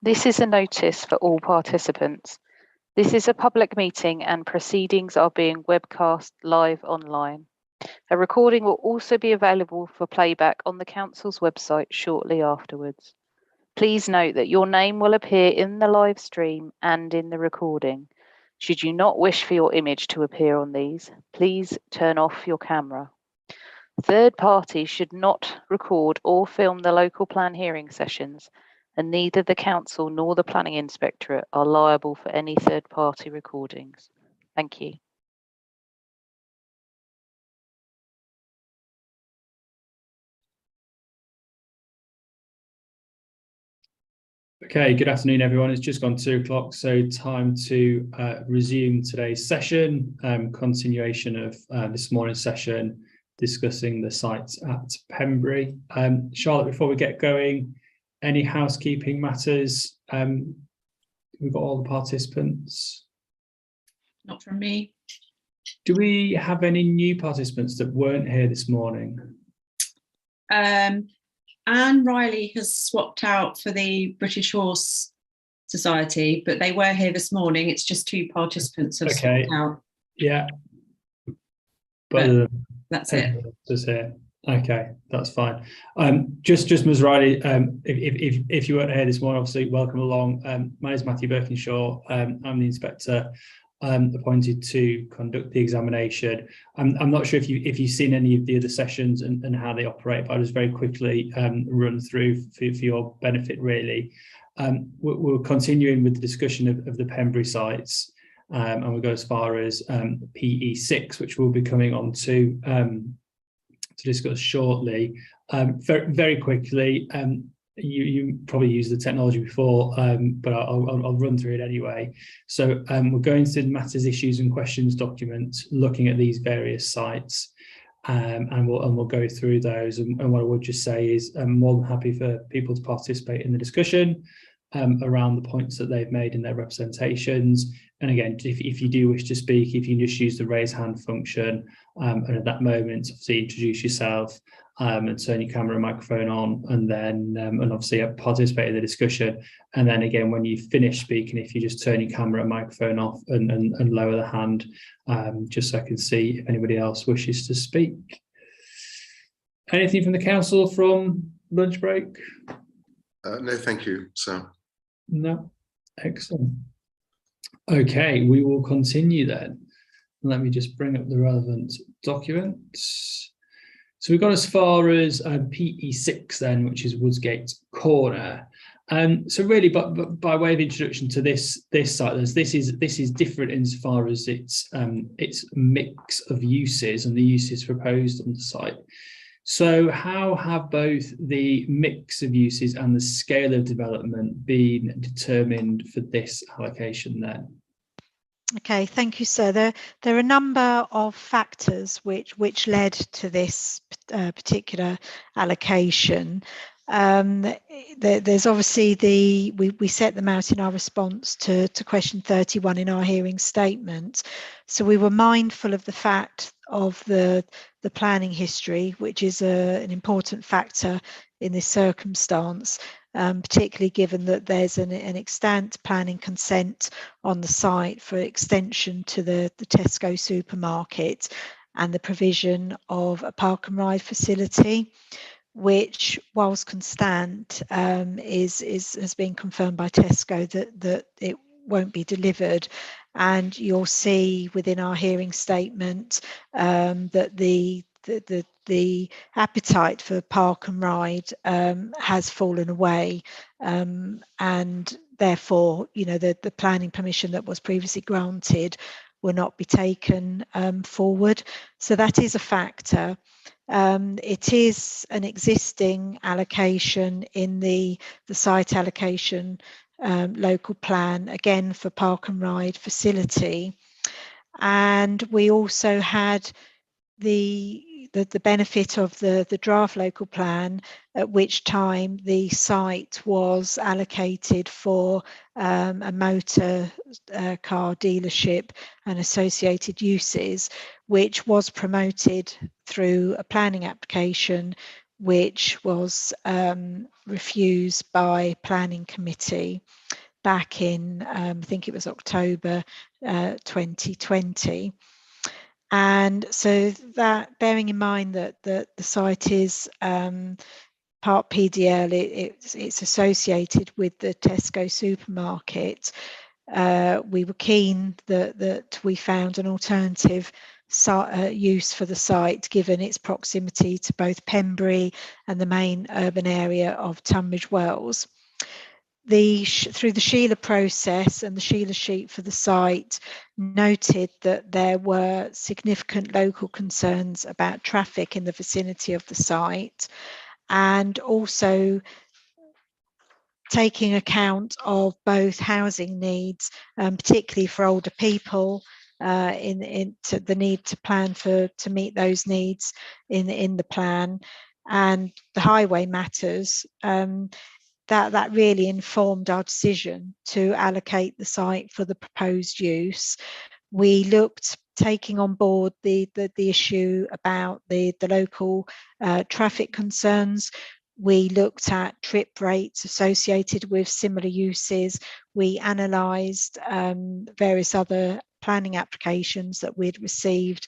This is a notice for all participants. This is a public meeting and proceedings are being webcast live online. A recording will also be available for playback on the Council's website shortly afterwards. Please note that your name will appear in the live stream and in the recording. Should you not wish for your image to appear on these, please turn off your camera. Third parties should not record or film the local plan hearing sessions, and neither the Council nor the Planning Inspectorate are liable for any third-party recordings. Thank you. Okay, good afternoon, everyone. It's just gone 2 o'clock, so time to resume today's session, continuation of this morning's session, discussing the sites at Pembry. Charlotte, before we get going, any housekeeping matters? We've got all the participants. Not from me. Do we have any new participants that weren't here this morning? Anne Riley has swapped out for the British Horse Society, but they were here this morning. It's just 2 participants have swapped out. Yeah. But that's it. Just here. Okay, that's fine. Just Ms. Riley, if you weren't here this morning, obviously welcome along. My name is Matthew Birkinshaw. I'm the inspector appointed to conduct the examination. I'm not sure if you've seen any of the other sessions and how they operate, but I'll just very quickly run through for your benefit, really. We're continuing with the discussion of the Pembry sites, and we'll go as far as PE6, which we'll be coming on to discuss shortly. Very quickly, you probably used the technology before, but I'll run through it anyway. So we're going to the matters, issues and questions document, looking at these various sites, and we'll go through those. And what I would just say is I'm more than happy for people to participate in the discussion around the points that they've made in their representations. And again, if you do wish to speak, if you can just use the raise hand function, and at that moment, obviously introduce yourself and turn your camera and microphone on, and then and obviously participate in the discussion. And then again, when you finish speaking, if you just turn your camera and microphone off and lower the hand, just so I can see if anybody else wishes to speak. Anything from the council from lunch break? No, thank you, sir. No, excellent. Okay, we will continue then. Let me just bring up the relevant documents. So we've got as far as PE6 then, which is Woodsgate Corner. So really, but by way of introduction to this site, this is different insofar as its mix of uses and the uses proposed on the site. So how have both the mix of uses and the scale of development been determined for this allocation then? Okay, thank you, sir. There are a number of factors which led to this particular allocation. There's obviously we set them out in our response to question 31 in our hearing statement. So we were mindful of the fact of the planning history, which is an important factor in this circumstance, particularly given that there's an extant planning consent on the site for extension to the Tesco supermarket and the provision of a park and ride facility, which, whilst constant, has been confirmed by Tesco that it won't be delivered. And you'll see within our hearing statement that the appetite for park and ride has fallen away, and therefore, the planning permission that was previously granted will not be taken forward. So that is a factor. It is an existing allocation in the site allocation local plan, again for park and ride facility. And we also had the benefit of the draft local plan, at which time the site was allocated for a motor car dealership and associated uses, which was promoted through a planning application, which was refused by Planning Committee back in, I think it was October 2020. And so that, bearing in mind that the site is part PDL, it's associated with the Tesco supermarket, we were keen that we found an alternative use for the site, given its proximity to both Pembury and the main urban area of Tunbridge Wells. Through the Sheila process and the Sheila sheet for the site noted that there were significant local concerns about traffic in the vicinity of the site, and also taking account of both housing needs, particularly for older people, into the need to plan to meet those needs in the plan, and the highway matters. That really informed our decision to allocate the site for the proposed use. We looked, taking on board the issue about the local traffic concerns. We looked at trip rates associated with similar uses. We analysed various other planning applications that we'd received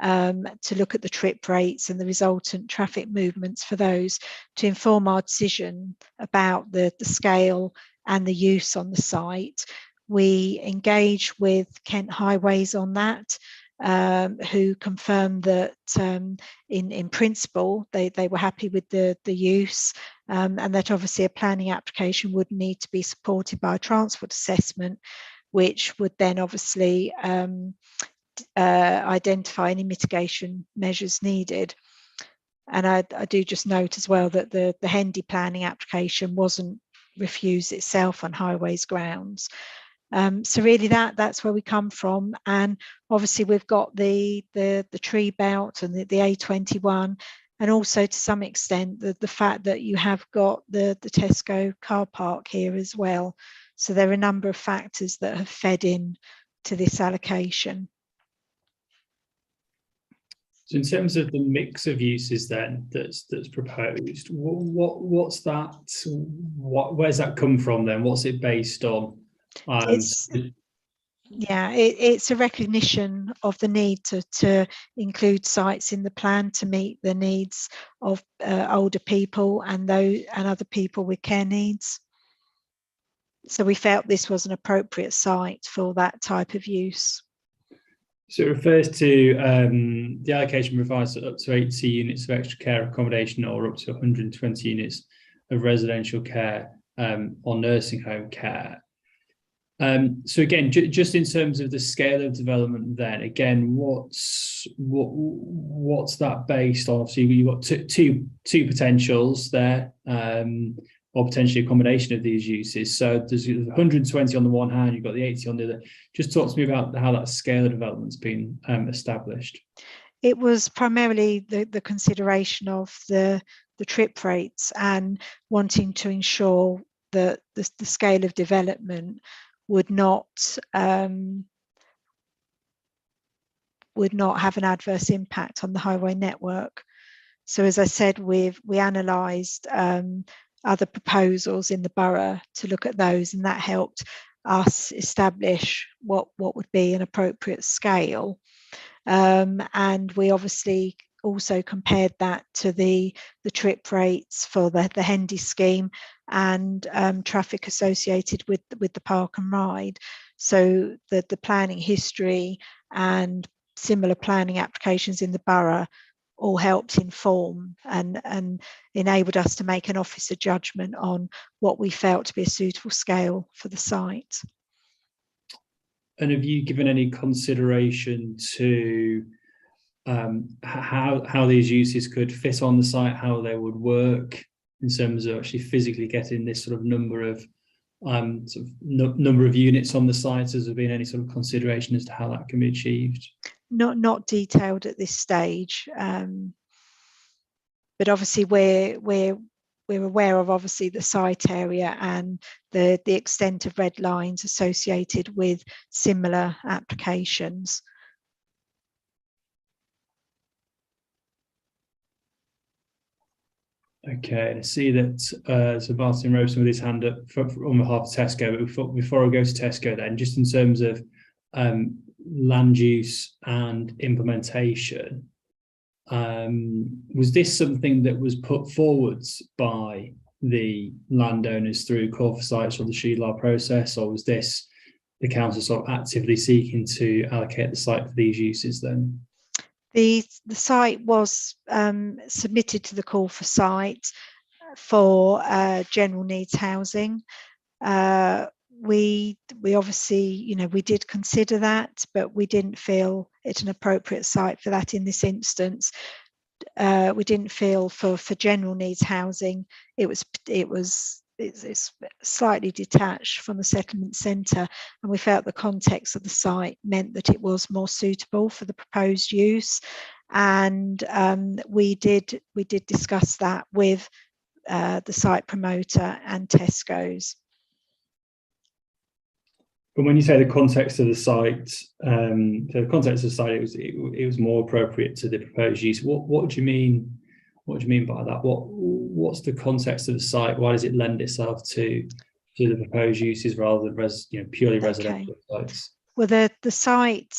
to look at the trip rates and the resultant traffic movements for those, to inform our decision about the scale and the use on the site. We engaged with Kent Highways on that, who confirmed that in principle they were happy with the use, and that obviously a planning application would need to be supported by a transport assessment, which would then obviously identify any mitigation measures needed. And I do just note as well that the Hendy planning application wasn't refused itself on highways grounds. So really that's where we come from. And obviously we've got the tree belt and the A21, and also to some extent the fact that you have got the Tesco car park here as well. So there are a number of factors that have fed in to this allocation. So in terms of the mix of uses then that's proposed, what's that? Where's that come from then? What's it based on? It's a recognition of the need to include sites in the plan to meet the needs of older people and other people with care needs. So we felt this was an appropriate site for that type of use. So it refers to the allocation provides up to 80 units of extra care accommodation or up to 120 units of residential care or nursing home care. So again, just in terms of the scale of development, then again, what's that based on? Obviously, you've got two potentials there, or potentially a combination of these uses. So there's 120 on the one hand, you've got the 80 on the other. Just talk to me about how that scale of development's been established. It was primarily the consideration of the trip rates and wanting to ensure that the scale of development would not have an adverse impact on the highway network. So as I said, we analysed other proposals in the borough to look at those, and that helped us establish what would be an appropriate scale. And we obviously also compared that to the trip rates for the Hendy scheme and traffic associated with the park and ride. So the planning history and similar planning applications in the borough all helped inform and enabled us to make an officer judgment on what we felt to be a suitable scale for the site. And have you given any consideration to how these uses could fit on the site, how they would work in terms of actually physically getting this sort of number of units on the site? Has there been any sort of consideration as to how that can be achieved? Not detailed at this stage, but obviously we're aware of obviously the site area and the extent of red lines associated with similar applications. Okay, and I see that so Martin Robeson with his hand up on behalf of Tesco. But before I go to Tesco, then just in terms of land use and implementation, was this something that was put forwards by the landowners through call for sites or the SHELAR process, or was this the council sort of actively seeking to allocate the site for these uses then? The site was submitted to the call for site for general needs housing. We obviously, we did consider that, but we didn't feel it's an appropriate site for that in this instance. We didn't feel for general needs housing it's slightly detached from the settlement centre, and we felt the context of the site meant that it was more suitable for the proposed use. And we did discuss that with the site promoter and Tesco's. But when you say the context of the site, it was more appropriate to the proposed use. What do you mean? What do you mean by that? What's the context of the site? Why does it lend itself to the proposed uses rather than purely residential sites? Well, the site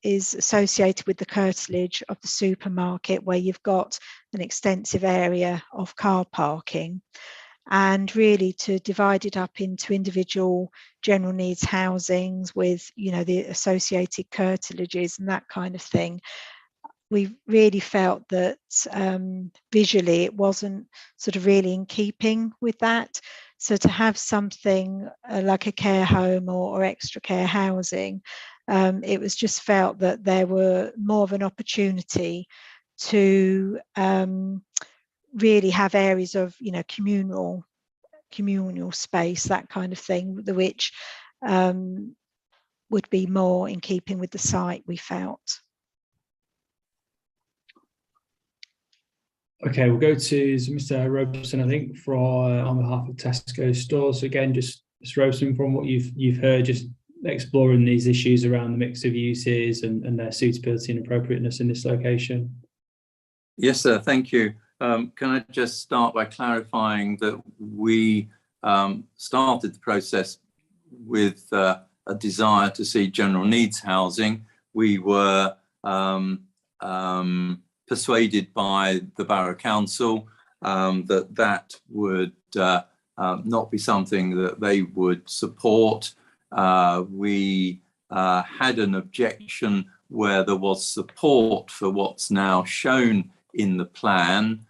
is associated with the curtilage of the supermarket, where you've got an extensive area of car parking, and really to divide it up into individual general needs housings with the associated curtilages and that kind of thing. We really felt that visually it wasn't sort of really in keeping with that. So to have something like a care home or extra care housing, it was just felt that there were more of an opportunity to really have areas of communal space, that kind of thing, which would be more in keeping with the site, we felt. Okay, we'll go to Mr. Robeson, I think, on behalf of Tesco stores. So again, just Mr. Robeson, from what you've heard, just exploring these issues around the mix of uses and their suitability and appropriateness in this location. Yes, sir. Thank you. Can I just start by clarifying that we started the process with a desire to see general needs housing. We were persuaded by the Borough Council that would not be something that they would support. We had an objection where there was support for what's now shown in the plan,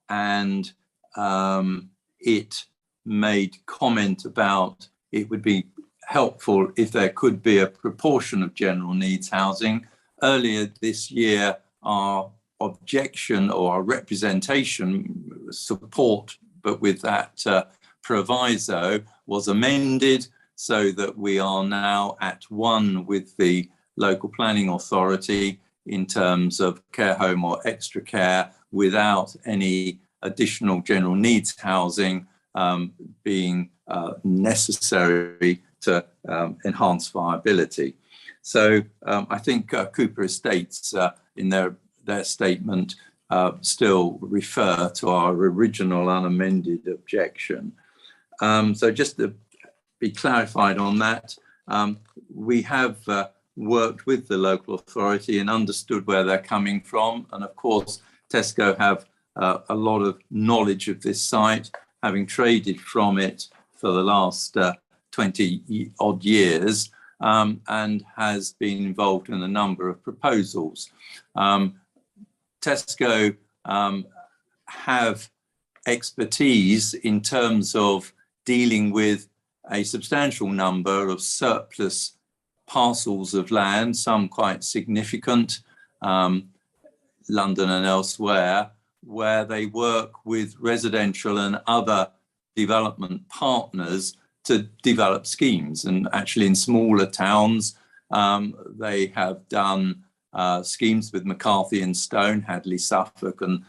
and it made comment about it would be helpful if there could be a proportion of general needs housing. Earlier this year, our objection or our representation support, but with that proviso, was amended so that we are now at one with the local planning authority in terms of care home or extra care, without any additional general needs housing being necessary to enhance viability. So I think Cooper Estates in their statement still refer to our original unamended objection. So just to be clarified on that, we have worked with the local authority and understood where they're coming from. And of course, Tesco have a lot of knowledge of this site, having traded from it for the last 20 odd years, and has been involved in a number of proposals. Tesco have expertise in terms of dealing with a substantial number of surplus parcels of land, some quite significant, London and elsewhere, where they work with residential and other development partners to develop schemes. And actually in smaller towns, they have done schemes with McCarthy and Stone, Hadley, Suffolk and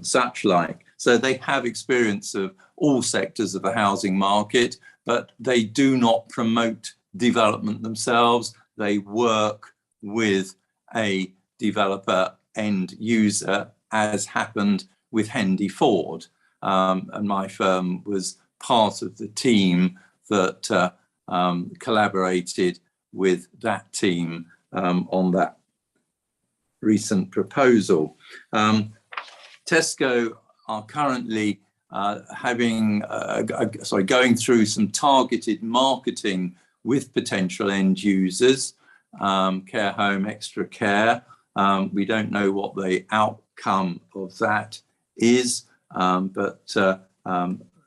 such like. So they have experience of all sectors of the housing market, but they do not promote development themselves. They work with a developer end user, as happened with Hendy Ford. And my firm was part of the team that collaborated with that team on that recent proposal. Tesco are currently going through some targeted marketing with potential end users, care home, extra care. We don't know what the outcome of that is, but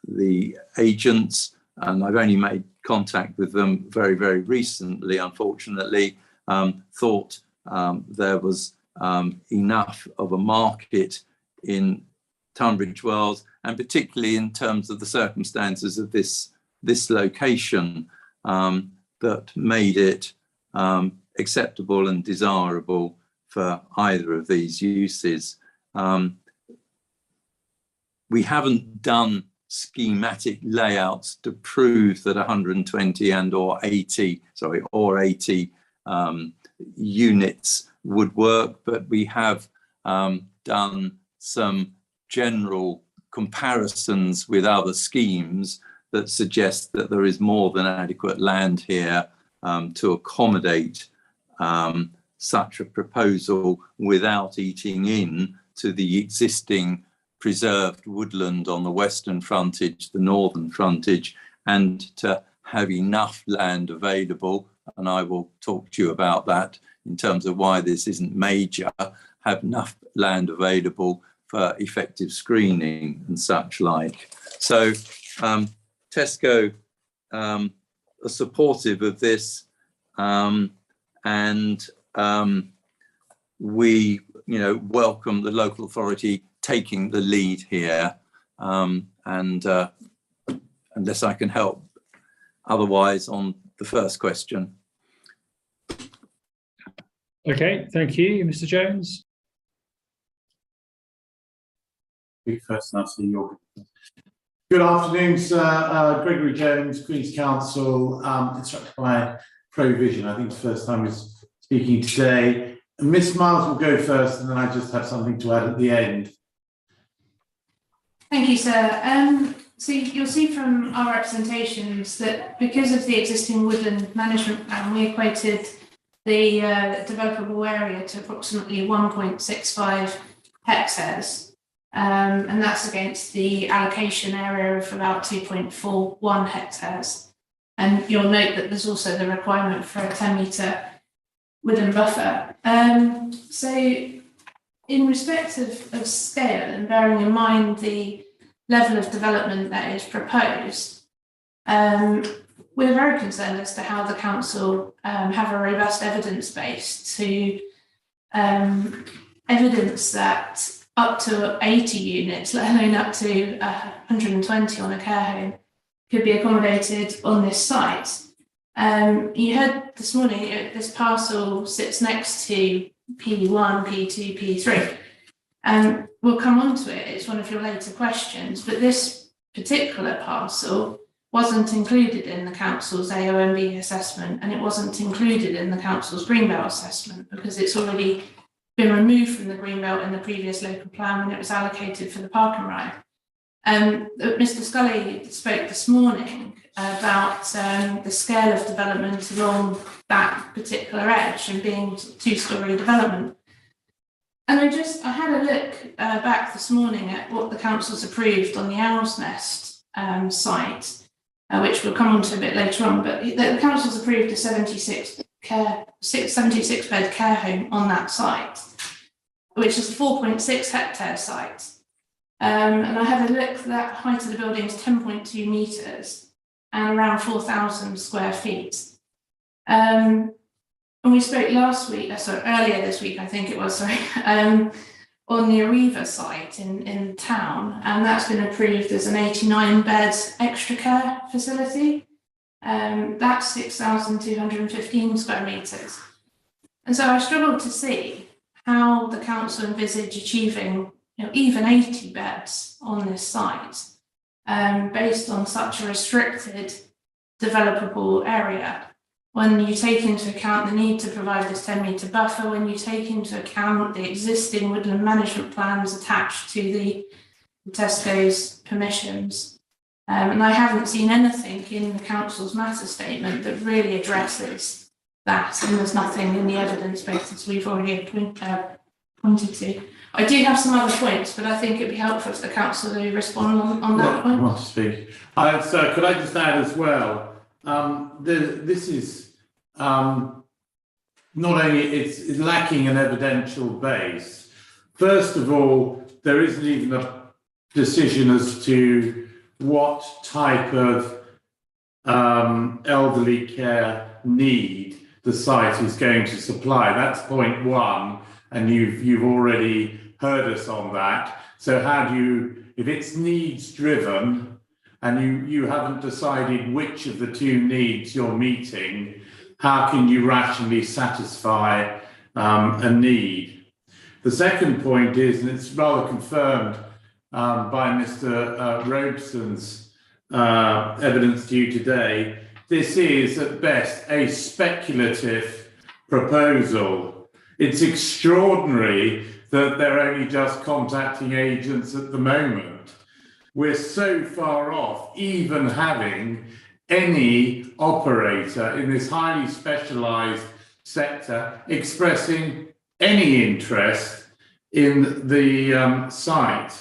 the agents, and I've only made contact with them very, very recently, unfortunately, thought there was enough of a market in Tunbridge Wells, and particularly in terms of the circumstances of this location, that made it acceptable and desirable for either of these uses. We haven't done schematic layouts to prove that 120 or 80 units would work, but we have done some general comparisons with other schemes that suggest that there is more than adequate land here to accommodate such a proposal without eating in to the existing preserved woodland on the western frontage, the northern frontage, and to have enough land available, and I will talk to you about that in terms of why this isn't major, have enough land available for effective screening and such like. So Tesco are supportive of this, and we, welcome the local authority taking the lead here, and unless I can help otherwise on the first question. Okay, thank you, Mr. Jones. First, and I'll see your. Good afternoon, sir. Gregory Jones, Queen's Counsel, instructed by Provision. I think it's the first time we're speaking today. Miss Miles will go first, and then I just have something to add at the end. Thank you, sir. So you'll see from our representations that because of the existing woodland management plan, we equated the developable area to approximately 1.65 hectares. And that's against the allocation area of about 2.41 hectares. And you'll note that there's also the requirement for a 10-metre woodland buffer. So in respect of scale, and bearing in mind the level of development that is proposed, we're very concerned as to how the council have a robust evidence base to evidence that up to 80 units, let alone up to 120 on a care home, could be accommodated on this site. You heard this morning, this parcel sits next to P1, P2, P3. We'll come on to it, it's one of your later questions, but this particular parcel wasn't included in the council's AONB assessment, and it wasn't included in the council's greenbelt assessment because it's already been removed from the greenbelt in the previous local plan when it was allocated for the park and ride. Mr. Scully spoke this morning about the scale of development along that particular edge and being two-storey development. And I had a look back this morning at what the council's approved on the Owl's Nest site, which we'll come on to a bit later on, but the council's approved a 76 bed care home on that site, which is a 4.6 hectare site. And I had a look, that height of the building is 10.2 metres and around 4,000 square feet. And we spoke earlier this week, I think it was, on the Arriva site in town, and that's been approved as an 89 bed extra care facility. That's 6,215 square metres. And so I struggled to see how the council envisage achieving even 80 beds on this site based on such a restricted developable area. When you take into account the need to provide this 10-metre buffer, when you take into account the existing woodland management plans attached to the Tesco's permissions. And I haven't seen anything in the council's matter statement that really addresses that, and there's nothing in the evidence base as we've already pointed to. I do have some other points, but I think it'd be helpful for the council to respond on that point. Well, speak. So could I just add as well, this is not only it's lacking an evidential base. First of all, there isn't even a decision as to what type of elderly care need the site is going to supply. That's point one, and you've already heard us on that. So how do you, if it's needs driven and you haven't decided which of the two needs you're meeting, how can you rationally satisfy a need? The second point is, and it's rather confirmed by Mr. Robeson's evidence to you today, this is at best a speculative proposal. It's extraordinary that they're only just contacting agents at the moment. We're so far off even having any operator in this highly specialised sector expressing any interest in the site.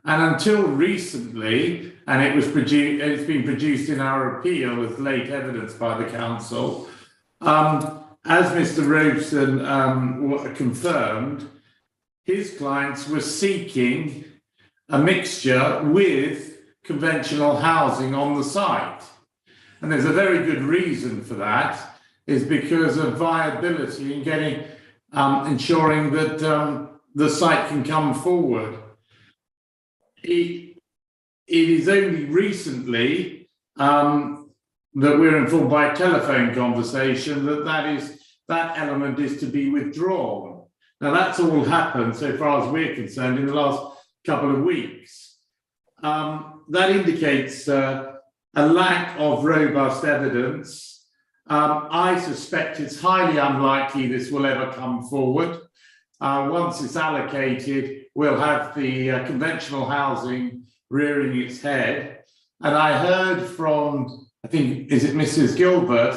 And until recently, and it's been produced in our appeal as late evidence by the council, as Mr. Robeson confirmed, his clients were seeking a mixture with conventional housing on the site. And there's a very good reason for that, is because of viability in getting, ensuring that the site can come forward. It is only recently that we're informed by a telephone conversation that element is to be withdrawn. Now that's all happened, so far as we're concerned, in the last couple of weeks. That indicates a lack of robust evidence. I suspect it's highly unlikely this will ever come forward. Once it's allocated, we'll have the conventional housing rearing its head. And I heard from, I think, is it Mrs. Gilbert,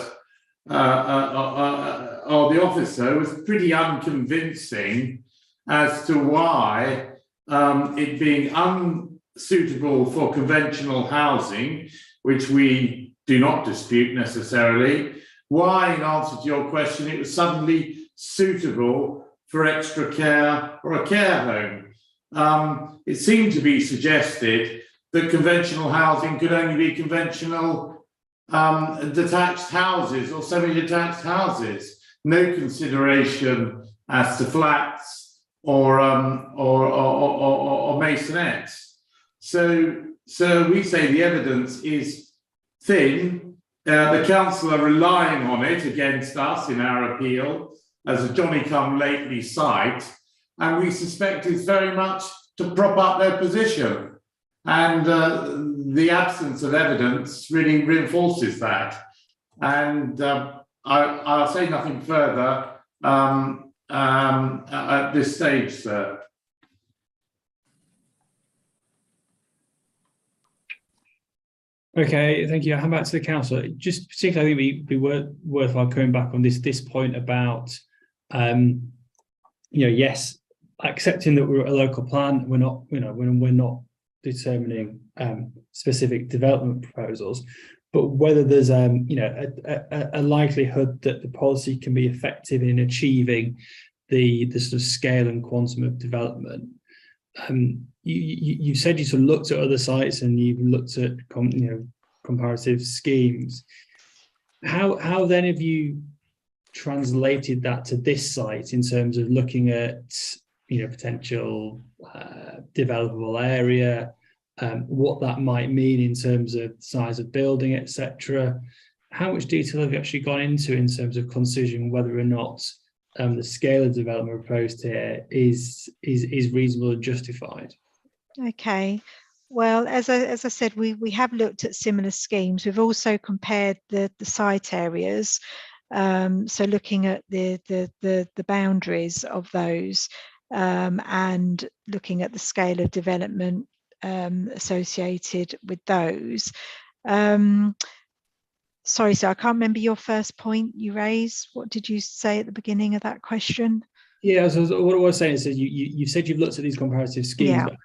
or the officer, was pretty unconvincing as to why it being unsuitable for conventional housing, which we do not dispute necessarily, why, in answer to your question, it was suddenly suitable for extra care or a care home. It seemed to be suggested that conventional housing could only be conventional detached houses or semi-detached houses, no consideration as to flats or masonettes. So we say the evidence is thin. The council are relying on it against us in our appeal as a Johnny-come-lately site, and we suspect it's very much to prop up their position. And the absence of evidence really reinforces that. And I'll say nothing further at this stage, sir. Okay, thank you. I'll hand back to the council. Just particularly, I think it'd be worthwhile coming back on this point about, yes, accepting that we're a local plan. We're not, we're not determining specific development proposals, but whether there's a likelihood that the policy can be effective in achieving the sort of scale and quantum of development. You said you sort of looked at other sites and you've looked at comparative schemes. How then have you translated that to this site in terms of looking at potential developable area, what that might mean in terms of size of building, etc. How much detail have you actually gone into in terms of considering whether or not the scale of development proposed here is reasonable and justified? Okay. Well, as I said, we have looked at similar schemes. We've also compared the site areas, so looking at the boundaries of those, and looking at the scale of development associated with those. Sorry, sir, I can't remember your first point you raised. What did you say at the beginning of that question? Yeah, so what I was saying is that you said you've looked at these comparative schemes, Yeah. but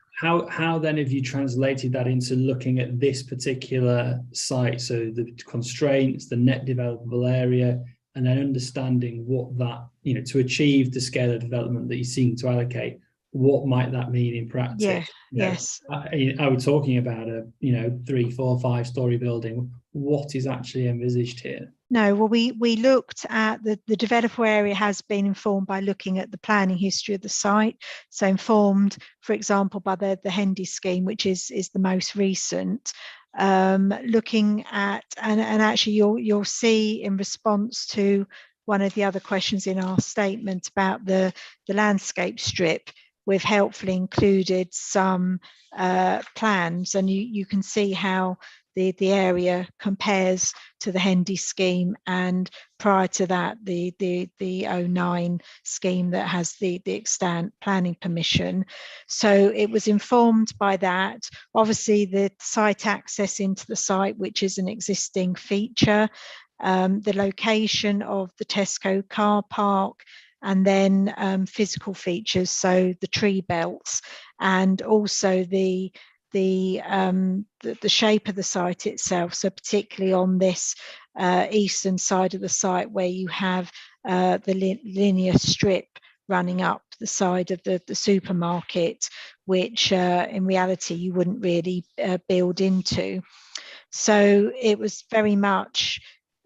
how then have you translated that into looking at this particular site? So the constraints, the net developable area, and then understanding what that, to achieve the scale of development that you're seeking to allocate, what might that mean in practice? Yeah, yes. Are we talking about a 3, 4, 5-story building? What is actually envisaged here? No, well, we looked at the developable area has been informed by looking at the planning history of the site. So informed, for example, by the Hendy scheme, which is the most recent. Looking at, and actually you'll see in response to one of the other questions in our statement about the landscape strip, we've helpfully included some plans, and you can see how the area compares to the Hendy scheme, and prior to that the 09 scheme that has the extant planning permission. So it was informed by that. Obviously the site access into the site, which is an existing feature, the location of the Tesco car park, and then physical features, so the tree belts, and also the shape of the site itself. So particularly on this eastern side of the site, where you have the linear strip running up the side of the supermarket, which in reality you wouldn't really build into. So it was very much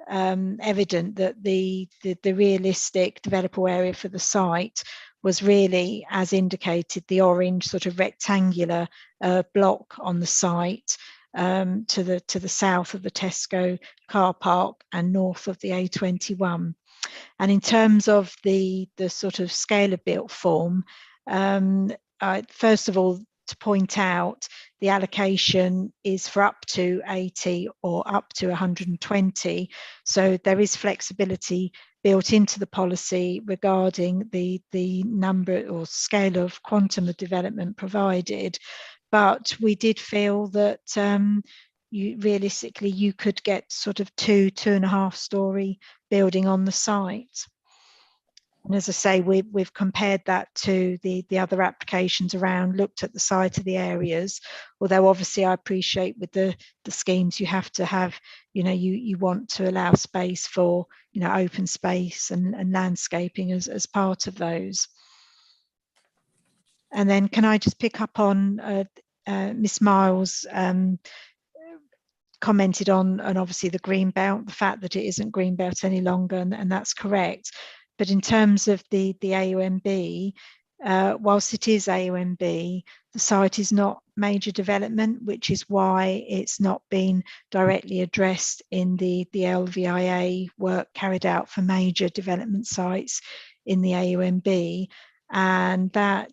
evident that the realistic developable area for the site was really, as indicated, the orange sort of rectangular block on the site to the south of the Tesco car park and north of the A21. And in terms of the sort of scale of built form, first of all, to point out, the allocation is for up to 80 or up to 120. So there is flexibility built into the policy regarding the number or scale of quantum of development provided. But we did feel that realistically you could get sort of 2.5 story building on the site. And as I say, we've compared that to the other applications around, looked at the site of the areas, although obviously I appreciate with the schemes you have to have, you want to allow space for, open space and landscaping as part of those. And then can I just pick up on Miss Miles commented on obviously the green belt, the fact that it isn't green belt any longer, and that's correct. But in terms of the AONB, whilst it is AONB, the site is not major development, which is why it's not been directly addressed in the LVIA work carried out for major development sites in the AONB. And that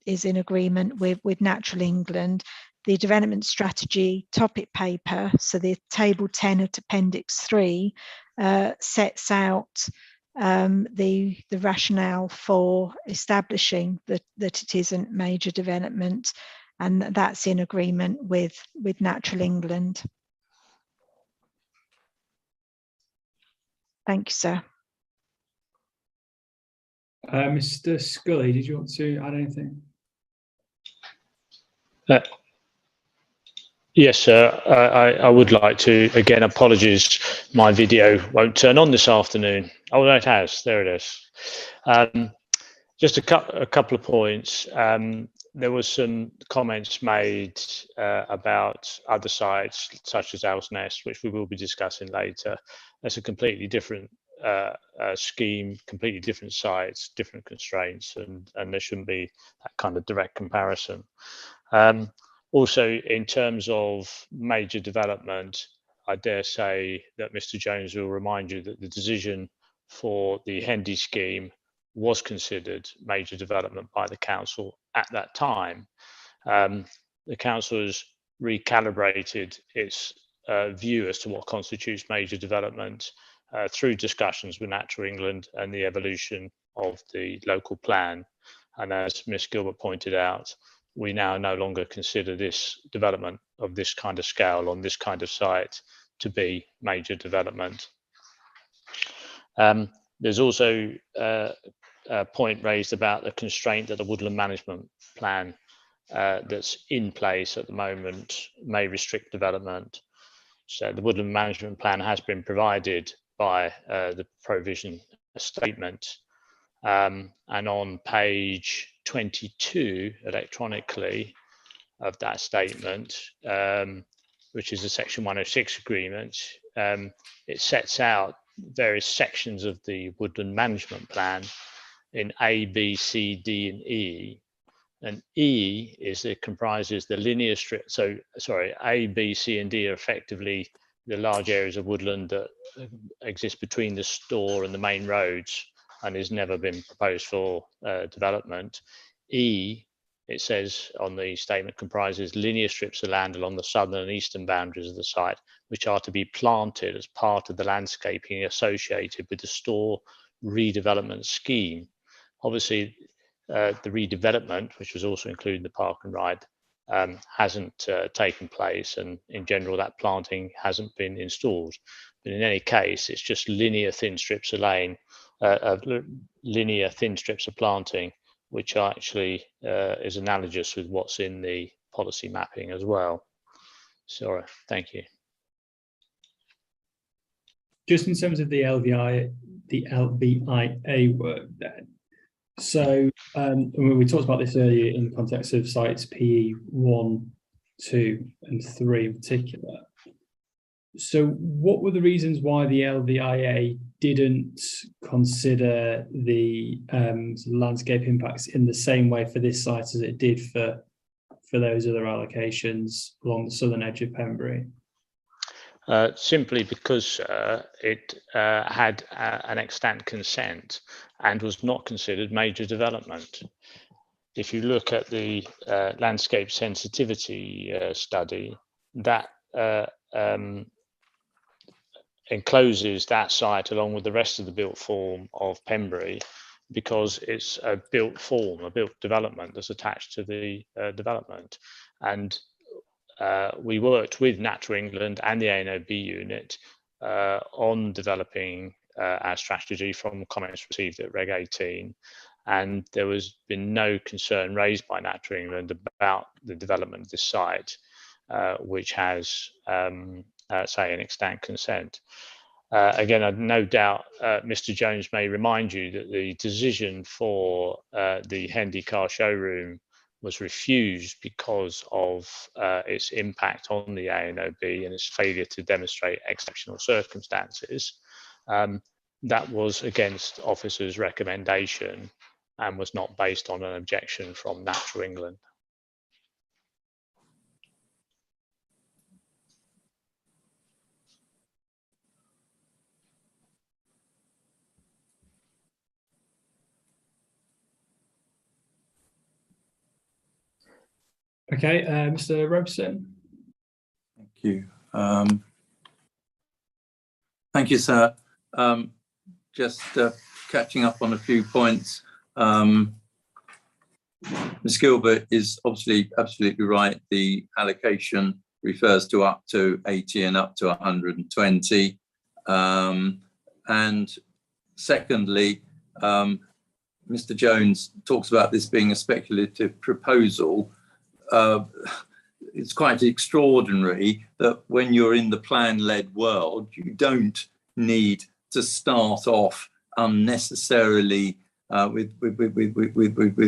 is in agreement with Natural England. The development strategy topic paper, so the table 10 at Appendix 3, sets out the rationale for establishing that it isn't major development, and that's in agreement with Natural England. Thank you, sir. Mr. Scully, did you want to add anything? Yes, sir. I would like to, again, apologies, my video won't turn on this afternoon. Oh, no, it has. There it is. Just a couple of points. There was some comments made about other sites, such as Owl's Nest, which we will be discussing later. That's a completely different scheme, completely different sites, different constraints, and there shouldn't be that kind of direct comparison. Also, in terms of major development, I dare say that Mr. Jones will remind you that the decision for the Hendy scheme was considered major development by the council at that time. The council has recalibrated its view as to what constitutes major development through discussions with Natural England and the evolution of the local plan. And as Ms. Gilbert pointed out, we now no longer consider this development of this kind of scale on this kind of site to be major development. There's also a point raised about the constraint that the woodland management plan that's in place at the moment may restrict development. So the woodland management plan has been provided by the provision statement, and on page 22 electronically of that statement, which is the section 106 agreement, it sets out various sections of the woodland management plan in A, B, C, D, and E. And E comprises the linear strip. So, sorry, A, B, C, and D are effectively the large areas of woodland that exist between the store and the main roads and has never been proposed for development. E, it says on the statement, comprises linear strips of land along the southern and eastern boundaries of the site, which are to be planted as part of the landscaping associated with the store redevelopment scheme. Obviously, the redevelopment, which was also included in the park and ride, hasn't taken place, and in general that planting hasn't been installed. But in any case, it's just linear thin strips of linear thin strips of planting, which actually is analogous with what's in the policy mapping as well. Sorry, thank you. Just in terms of the LVIA work then. So we talked about this earlier in the context of sites PE 1, 2, and 3 in particular. So what were the reasons why the LVIA didn't consider the landscape impacts in the same way for this site as it did for those other allocations along the southern edge of Pembury? Simply because it had an extant consent and was not considered major development. If you look at the landscape sensitivity study, that encloses that site along with the rest of the built form of Pembry, because it's a built form, a built development that's attached to the development. And we worked with Natural England and the ANOB unit on developing our strategy from comments received at Reg 18, and there has been no concern raised by Natural England about the development of this site, which has, say, an extant consent. Again, I've no doubt Mr. Jones may remind you that the decision for the Hendy car showroom was refused because of its impact on the ANOB and its failure to demonstrate exceptional circumstances. That was against officers' recommendation and was not based on an objection from Natural England. Okay, Mr. Robeson. Thank you. Thank you, sir. Just catching up on a few points. Ms. Gilbert is obviously absolutely right. The allocation refers to up to 80 and up to 120. And secondly, Mr. Jones talks about this being a speculative proposal. It's quite extraordinary that when you're in the plan-led world, you don't need to start off unnecessarily with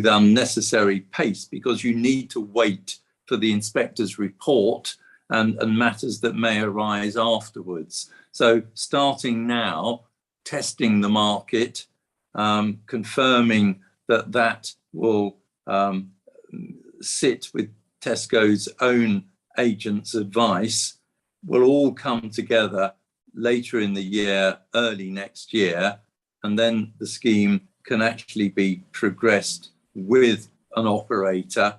unnecessary pace, because you need to wait for the inspector's report and matters that may arise afterwards. So starting now, testing the market, confirming that that will sit with Tesco's own agent's advice, will all come together later in the year, early next year, and then the scheme can actually be progressed with an operator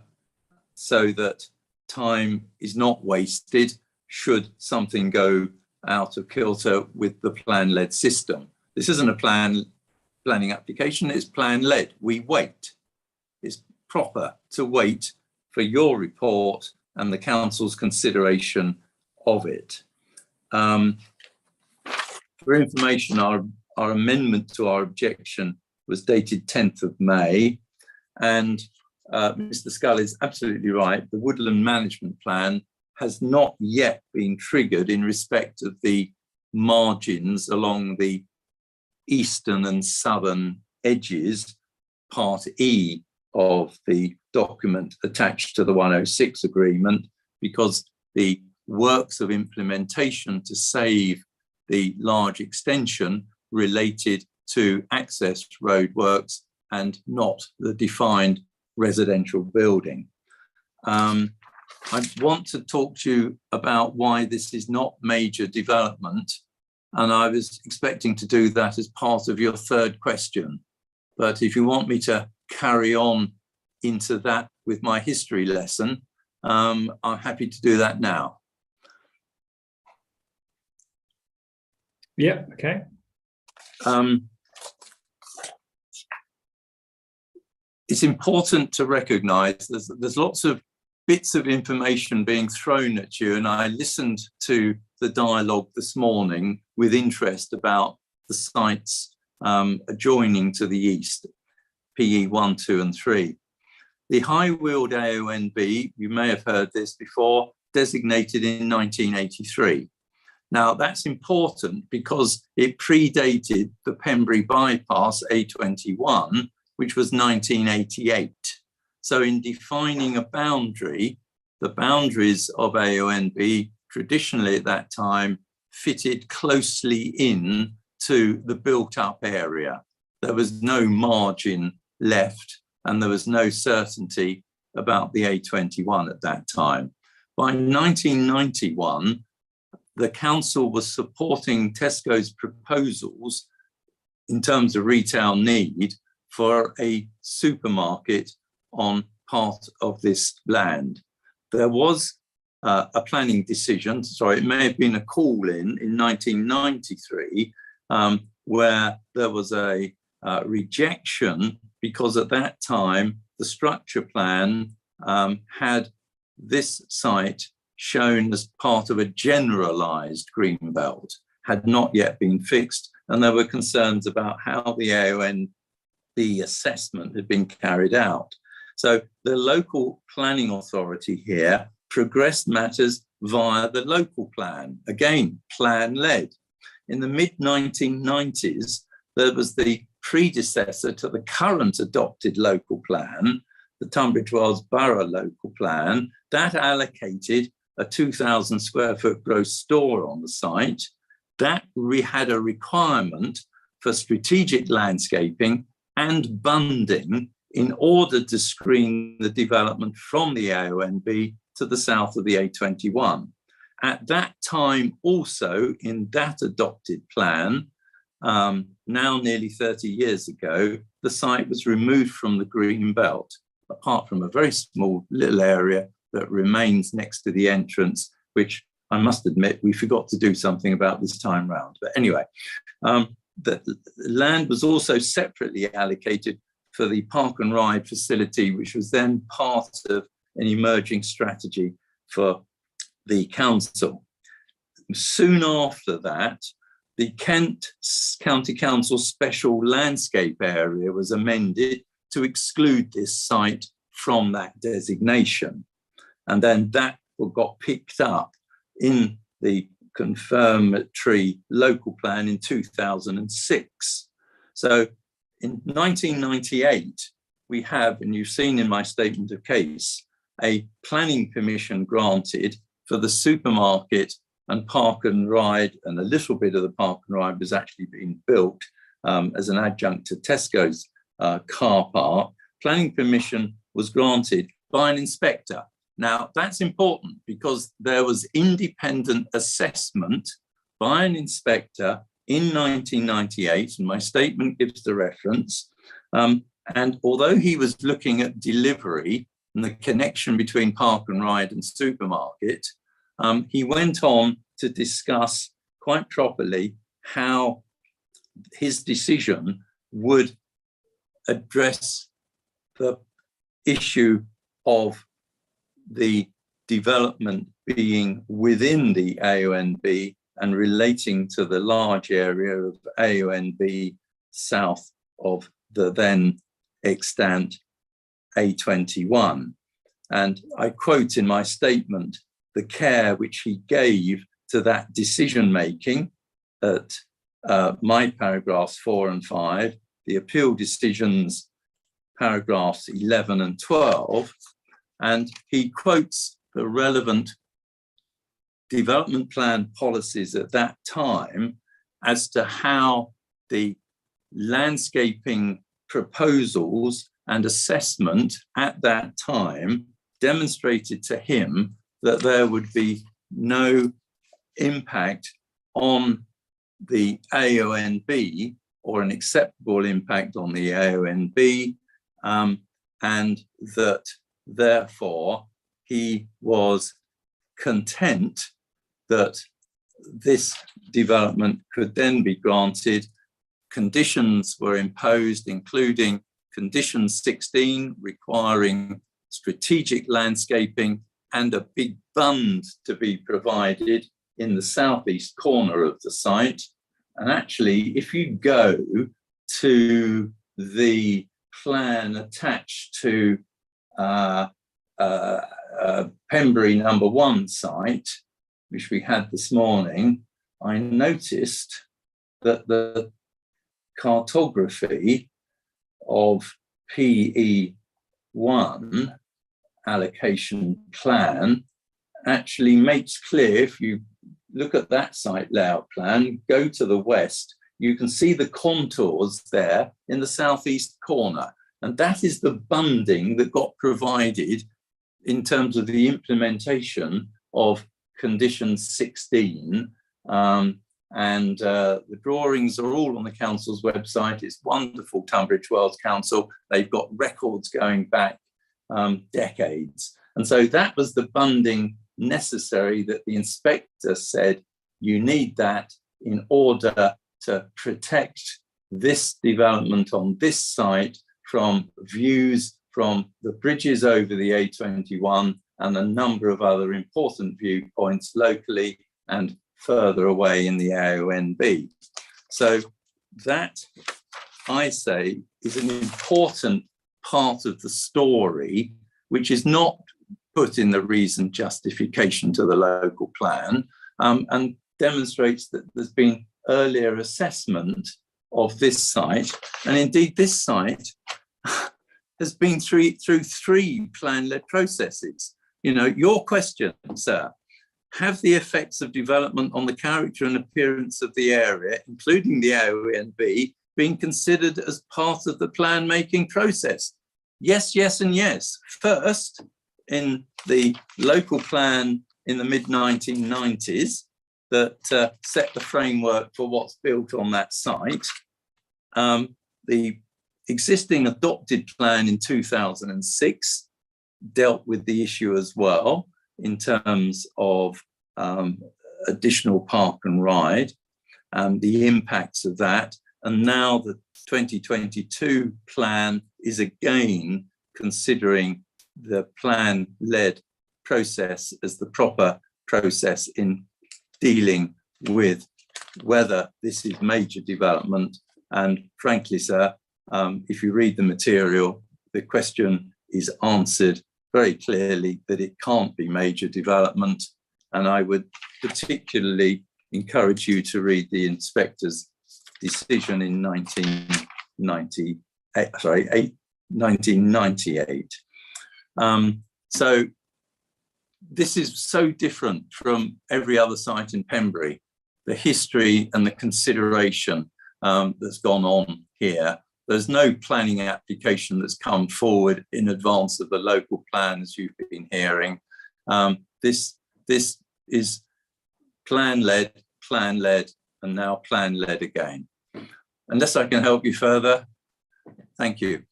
so that time is not wasted should something go out of kilter with the plan-led system. This isn't a planning application, it's plan-led. We wait. It's proper to wait for your report and the council's consideration of it. For information, our amendment to our objection was dated 10th of May, and Mr. Scully is absolutely right. The Woodland Management Plan has not yet been triggered in respect of the margins along the eastern and southern edges, Part E of the document attached to the 106 agreement, because the works of implementation to save the large extension related to access road works and not the defined residential building. I want to talk to you about why this is not major development, and I was expecting to do that as part of your third question. But if you want me to carry on into that with my history lesson, I'm happy to do that now. Yeah, okay. It's important to recognise there's lots of bits of information being thrown at you, and I listened to the dialogue this morning with interest about the sites adjoining to the east, PE 1, 2 and 3. The High Weald AONB, you may have heard this before, designated in 1983. Now that's important because it predated the Pembry bypass A21, which was 1988. So in defining a boundary, the boundaries of AONB traditionally at that time fitted closely in to the built up area. There was no margin left and there was no certainty about the A21 at that time. By 1991, the council was supporting Tesco's proposals in terms of retail need for a supermarket on part of this land. There was a planning decision, sorry, it may have been a call-in 1993, where there was a rejection because at that time, the structure plan had this site shown as part of a generalised green belt, had not yet been fixed, and there were concerns about how the AONB assessment had been carried out. So the local planning authority here progressed matters via the local plan, again, plan-led. In the mid-1990s, there was the predecessor to the current adopted local plan, the Tunbridge Wells Borough local plan, that allocated a 2,000 square foot gross store on the site. That had a requirement for strategic landscaping and bunding in order to screen the development from the AONB to the south of the A21. At that time also, in that adopted plan, now nearly 30 years ago, the site was removed from the green belt, apart from a very small little area that remains next to the entrance, which I must admit we forgot to do something about this time round. But anyway, the land was also separately allocated for the park and ride facility, which was then part of an emerging strategy for the council. Soon after that, the Kent County Council Special Landscape Area was amended to exclude this site from that designation. And then that got picked up in the confirmatory local plan in 2006. So in 1998, we have, and you've seen in my statement of case, a planning permission granted for the supermarket and park and ride, and a little bit of the park and ride was actually being built as an adjunct to Tesco's car park. Planning permission was granted by an inspector. Now, that's important because there was independent assessment by an inspector in 1998, and my statement gives the reference. And although he was looking at delivery and the connection between park and ride and supermarket, he went on to discuss quite properly how his decision would address the issue of the development being within the AONB and relating to the large area of AONB south of the then extant A21. And I quote in my statement the care which he gave to that decision making at my paragraphs 4 and 5, the appeal decisions paragraphs 11 and 12, and he quotes the relevant development plan policies at that time as to how the landscaping proposals and assessment at that time demonstrated to him that there would be no impact on the AONB or an acceptable impact on the AONB, and that therefore he was content that this development could then be granted. Conditions were imposed, including condition 16 requiring strategic landscaping and a big bund to be provided in the southeast corner of the site. And actually, if you go to the plan attached to Pembury number 1 site, which we had this morning, I noticed that the cartography of PE1 allocation plan actually makes clear, if you look at that site layout plan, go to the west, you can see the contours there in the southeast corner. And that is the bunding that got provided in terms of the implementation of condition 16. The drawings are all on the council's website. It's wonderful, Tunbridge Wells Council. They've got records going back decades. And so that was the bunding necessary that the inspector said, you need that in order to protect this development on this site from views from the bridges over the A21 and a number of other important viewpoints locally and further away in the AONB. So that, I say, is an important part of the story, which is not put in the reason justification to the local plan, and demonstrates that there's been earlier assessment of this site. And indeed, this site has been through 3 plan-led processes. You know, your question, sir, have the effects of development on the character and appearance of the area, including the AONB, been considered as part of the plan-making process? Yes, yes, and yes. First, in the local plan in the mid-1990s that set the framework for what's built on that site. The existing adopted plan in 2006 dealt with the issue as well in terms of additional park and ride and the impacts of that. And now the 2022 plan is again considering the plan-led process as the proper process in dealing with whether this is major development. And frankly, sir, if you read the material, the question is answered very clearly that it can't be major development. And I would particularly encourage you to read the inspector's decision in 1998. So this is so different from every other site in Pembury. The history and the consideration that's gone on here. There's no planning application that's come forward in advance of the local plan, as you've been hearing. This is plan-led, and now plan-led again. Unless I can help you further, thank you.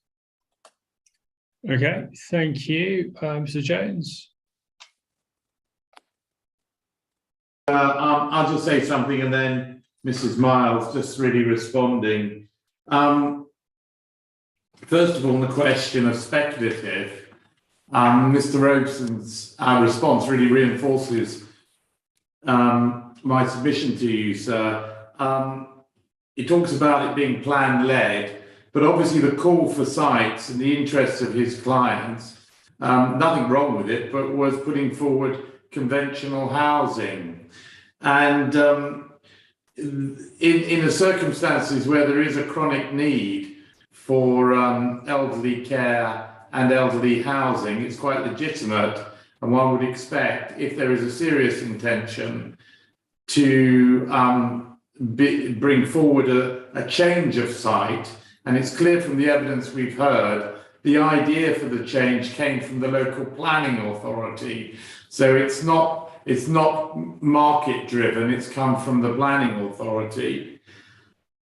Okay, thank you, Mr. Jones. I'll just say something and then Mrs. Miles just really responding. First of all, the question of speculative, Mr. Robson's response really reinforces my submission to you, sir. He talks about it being plan-led, but obviously the call for sites in the interests of his clients, nothing wrong with it, but was putting forward conventional housing. And in the circumstances where there is a chronic need for elderly care and elderly housing, it's quite legitimate, and one would expect, if there is a serious intention to bring forward a change of site, and it's clear from the evidence we've heard, the idea for the change came from the local planning authority. So it's not market driven, it's come from the planning authority.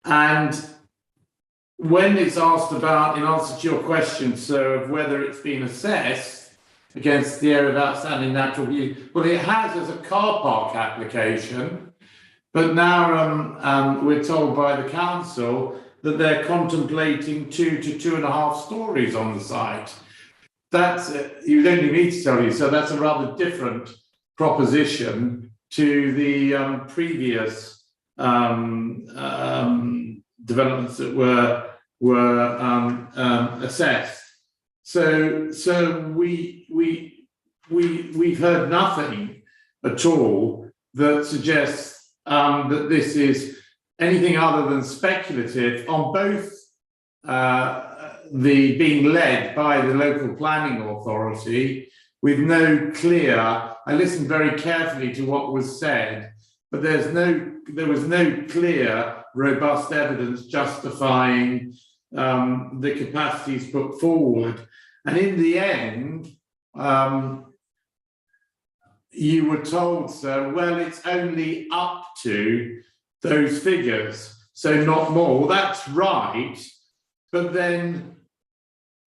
And when it's asked about, in answer to your question, sir, of whether it's been assessed against the area of outstanding natural beauty, well, it has as a car park application, but now we're told by the council that they're contemplating 2 to 2.5 stories on the site. That's, you don't need me to tell you, so that's a rather different proposition to the previous developments that were assessed. So we've heard nothing at all that suggests that this is anything other than speculative on both the being led by the local planning authority with no clear, I listened very carefully to what was said, but there was no clear, robust evidence justifying the capacities put forward. And in the end, you were told, sir, well, it's only up to those figures, so not more. Well, that's right, but then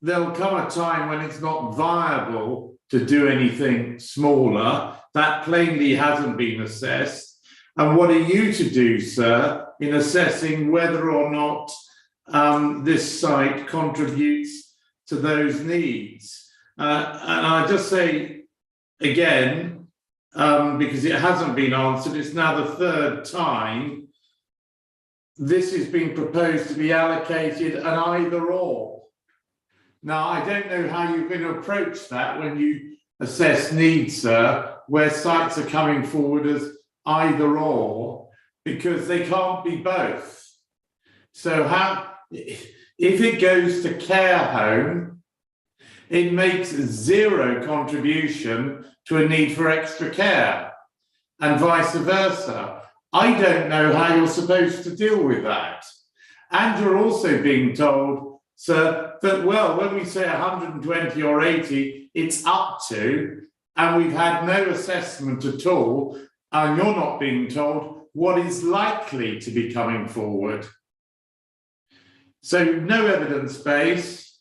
there'll come a time when it's not viable to do anything smaller. That plainly hasn't been assessed. And what are you to do, sir, in assessing whether or not this site contributes to those needs? And I just say again, because it hasn't been answered, it's now the third time this is being proposed to be allocated an either or. Now, I don't know how you're going to approach that when you assess needs, sir, where sites are coming forward as either or, because they can't be both. So if it goes to care home, it makes zero contribution to a need for extra care, and vice versa. I don't know how you're supposed to deal with that. And you're also being told, sir, that, well, when we say 120 or 80, it's up to, and we've had no assessment at all, and you're not being told what is likely to be coming forward. So no evidence base,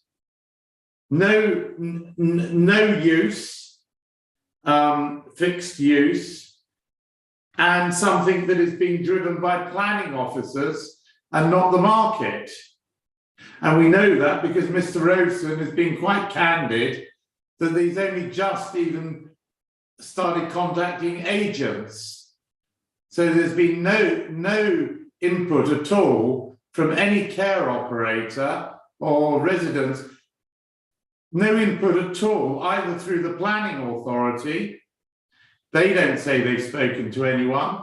no use, fixed use, and something that is being driven by planning officers and not the market. And we know that because Mr. Rosen has been quite candid that he's only just even started contacting agents. So there's been no input at all from any care operator or residents, no input at all, either through the planning authority, they don't say they've spoken to anyone,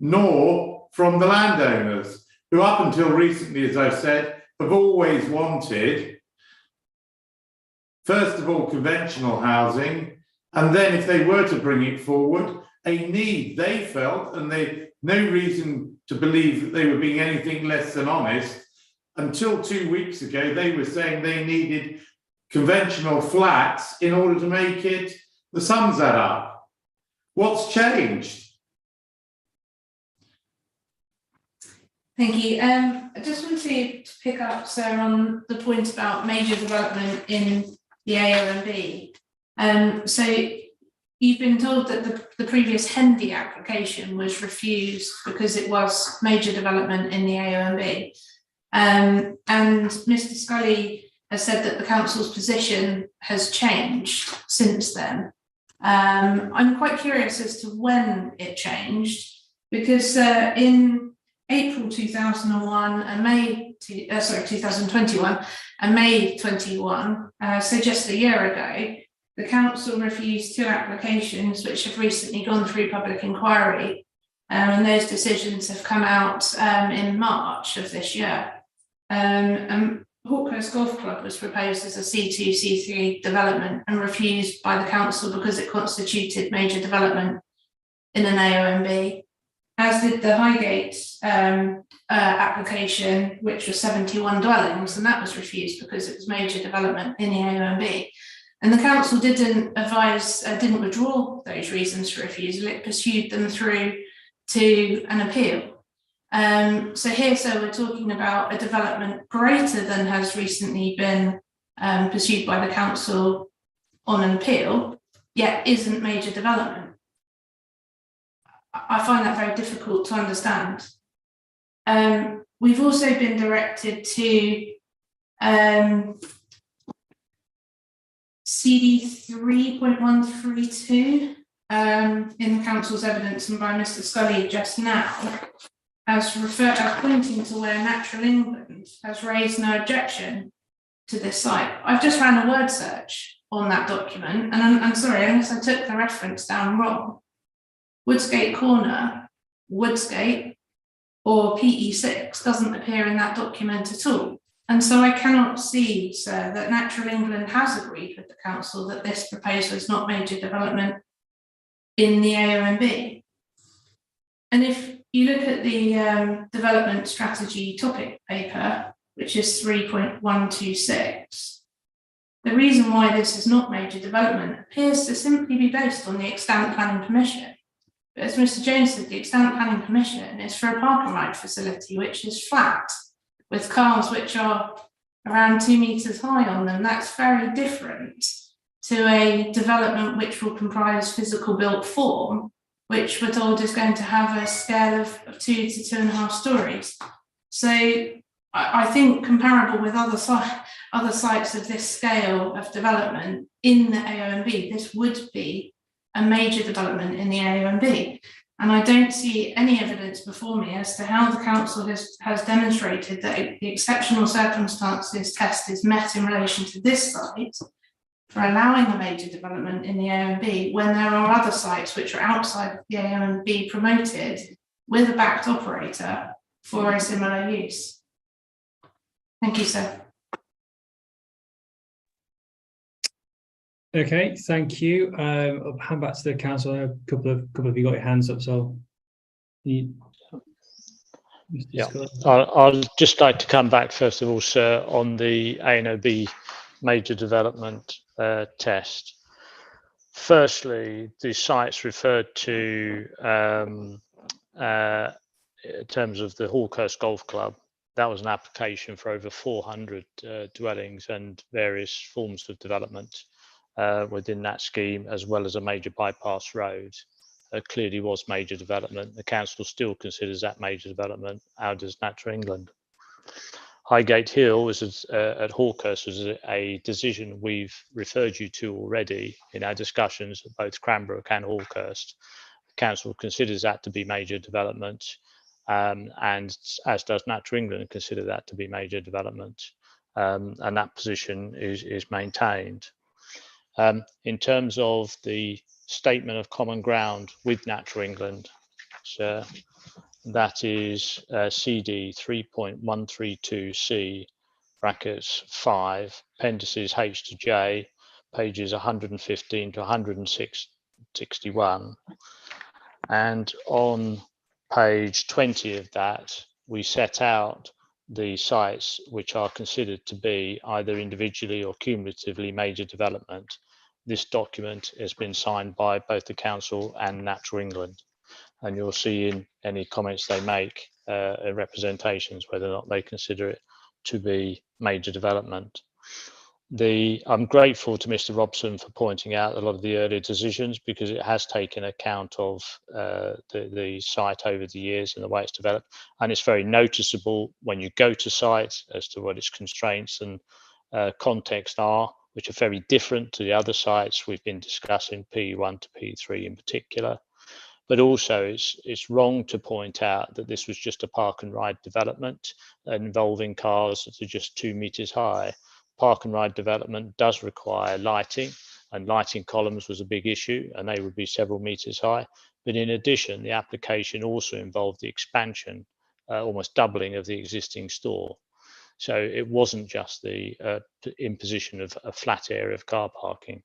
nor from the landowners, who up until recently, as I've said, have always wanted, first of all, conventional housing, and then if they were to bring it forward, a need they felt, and they no reason to believe that they were being anything less than honest. Until 2 weeks ago, they were saying they needed conventional flats in order to make it, the sums add up. What's changed? Thank you. I just want to pick up, sir, on the point about major development in the AONB. So you've been told that the previous Hendy application was refused because it was major development in the AONB. And Mr. Scully has said that the council's position has changed. since then. I'm quite curious as to when it changed, because in April 2001 and May 2021 and May 21, so just a year ago, the council refused 2 applications which have recently gone through public inquiry, and those decisions have come out in March of this year. Hawkhurst Golf Club was proposed as a C2, C3 development and refused by the council because it constituted major development in an AONB, as did the Highgate application, which was 71 dwellings, and that was refused because it was major development in the AONB. And the council didn't withdraw those reasons for refusal, it pursued them through to an appeal. So we're talking about a development greater than has recently been pursued by the council on an appeal, yet isn't major development. I find that very difficult to understand. We've also been directed to CD 3.132 in the council's evidence and by Mr. Scully just now, as pointing to where Natural England has raised no objection to this site. I've just ran a word search on that document, and I'm sorry, unless I took the reference down wrong. Woodsgate Corner, Woodsgate, or PE6 doesn't appear in that document at all. And so I cannot see, sir, that Natural England has agreed with the council that this proposal is not major development in the AONB. And if you look at the development strategy topic paper, which is 3.126, the reason why this is not major development appears to simply be based on the extant planning permission. But as Mr. Jones said, the extant planning permission is for a park and ride facility, which is flat, with cars which are around 2 meters high on them. That's very different to a development which will comprise physical built form, which we're told is going to have a scale of 2 to 2.5 stories. So I think comparable with other sites of this scale of development in the AONB, this would be a major development in the AONB. And I don't see any evidence before me as to how the council has demonstrated that the exceptional circumstances test is met in relation to this site for allowing a major development in the AONB when there are other sites which are outside of the AONB promoted with a backed operator for a similar use. Thank you, sir. Okay, thank you. I'll hand back to the council. A couple of you got your hands up, so yeah, I'll just like to come back first of all, sir, on the AONB major development test. Firstly, the sites referred to in terms of the Hawkhurst Golf Club, that was an application for over 400 dwellings and various forms of development within that scheme, as well as a major bypass road. Clearly was major development. The council still considers that major development, as does Natural England. Highgate Hill was at Hawkhurst was a decision we've referred you to already in our discussions at both Cranbrook and Hawkhurst. The council considers that to be major development, and as does Natural England consider that to be major development, and that position is maintained. In terms of the statement of common ground with Natural England, so that is CD 3.132C brackets 5, appendices H to J, pages 115 to 161. And on page 20 of that, we set out the sites which are considered to be either individually or cumulatively major development. This document has been signed by both the council and Natural England, and you'll see in any comments they make representations whether or not they consider it to be major development. I'm grateful to Mr. Robson for pointing out a lot of the earlier decisions, because it has taken account of the site over the years and the way it's developed, and it's very noticeable when you go to site as to what its constraints and context are which are very different to the other sites we've been discussing, P1 to P3 in particular. But also it's wrong to point out that this was just a park and ride development involving cars that are just 2 meters high. Park and ride development does require lighting, and lighting columns was a big issue, and they would be several meters high. But in addition, the application also involved the expansion, almost doubling of the existing store. So it wasn't just the imposition of a flat area of car parking.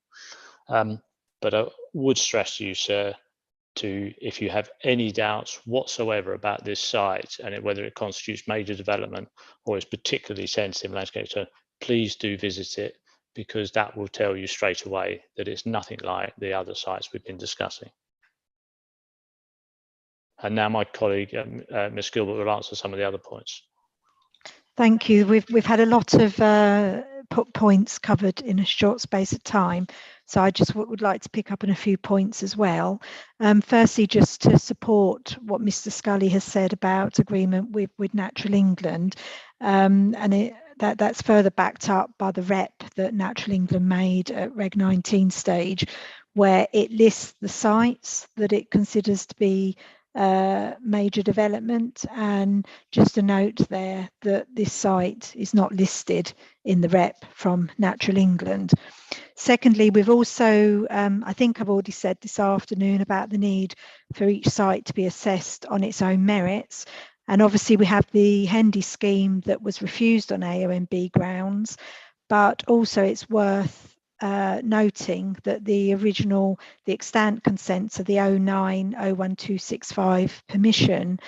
But I would stress to you, sir, if you have any doubts whatsoever about this site and whether it constitutes major development or is particularly sensitive landscape, so please do visit it, because that will tell you straight away that it's nothing like the other sites we've been discussing. And now my colleague, Ms. Gilbert, will answer some of the other points. Thank you. We've had a lot of points covered in a short space of time, so I just would like to pick up on a few points as well. Firstly, just to support what Mr. Scully has said about agreement with Natural England, and that's further backed up by the rep that Natural England made at Reg 19 stage, where it lists the sites that it considers to be major development, and just a note there that this site is not listed in the rep from Natural England. Secondly, we've also, I think I've already said this afternoon about the need for each site to be assessed on its own merits. And obviously we have the Hendy scheme that was refused on AONB grounds, but also it's worth noting that the extant consents of the 09-01265 permission,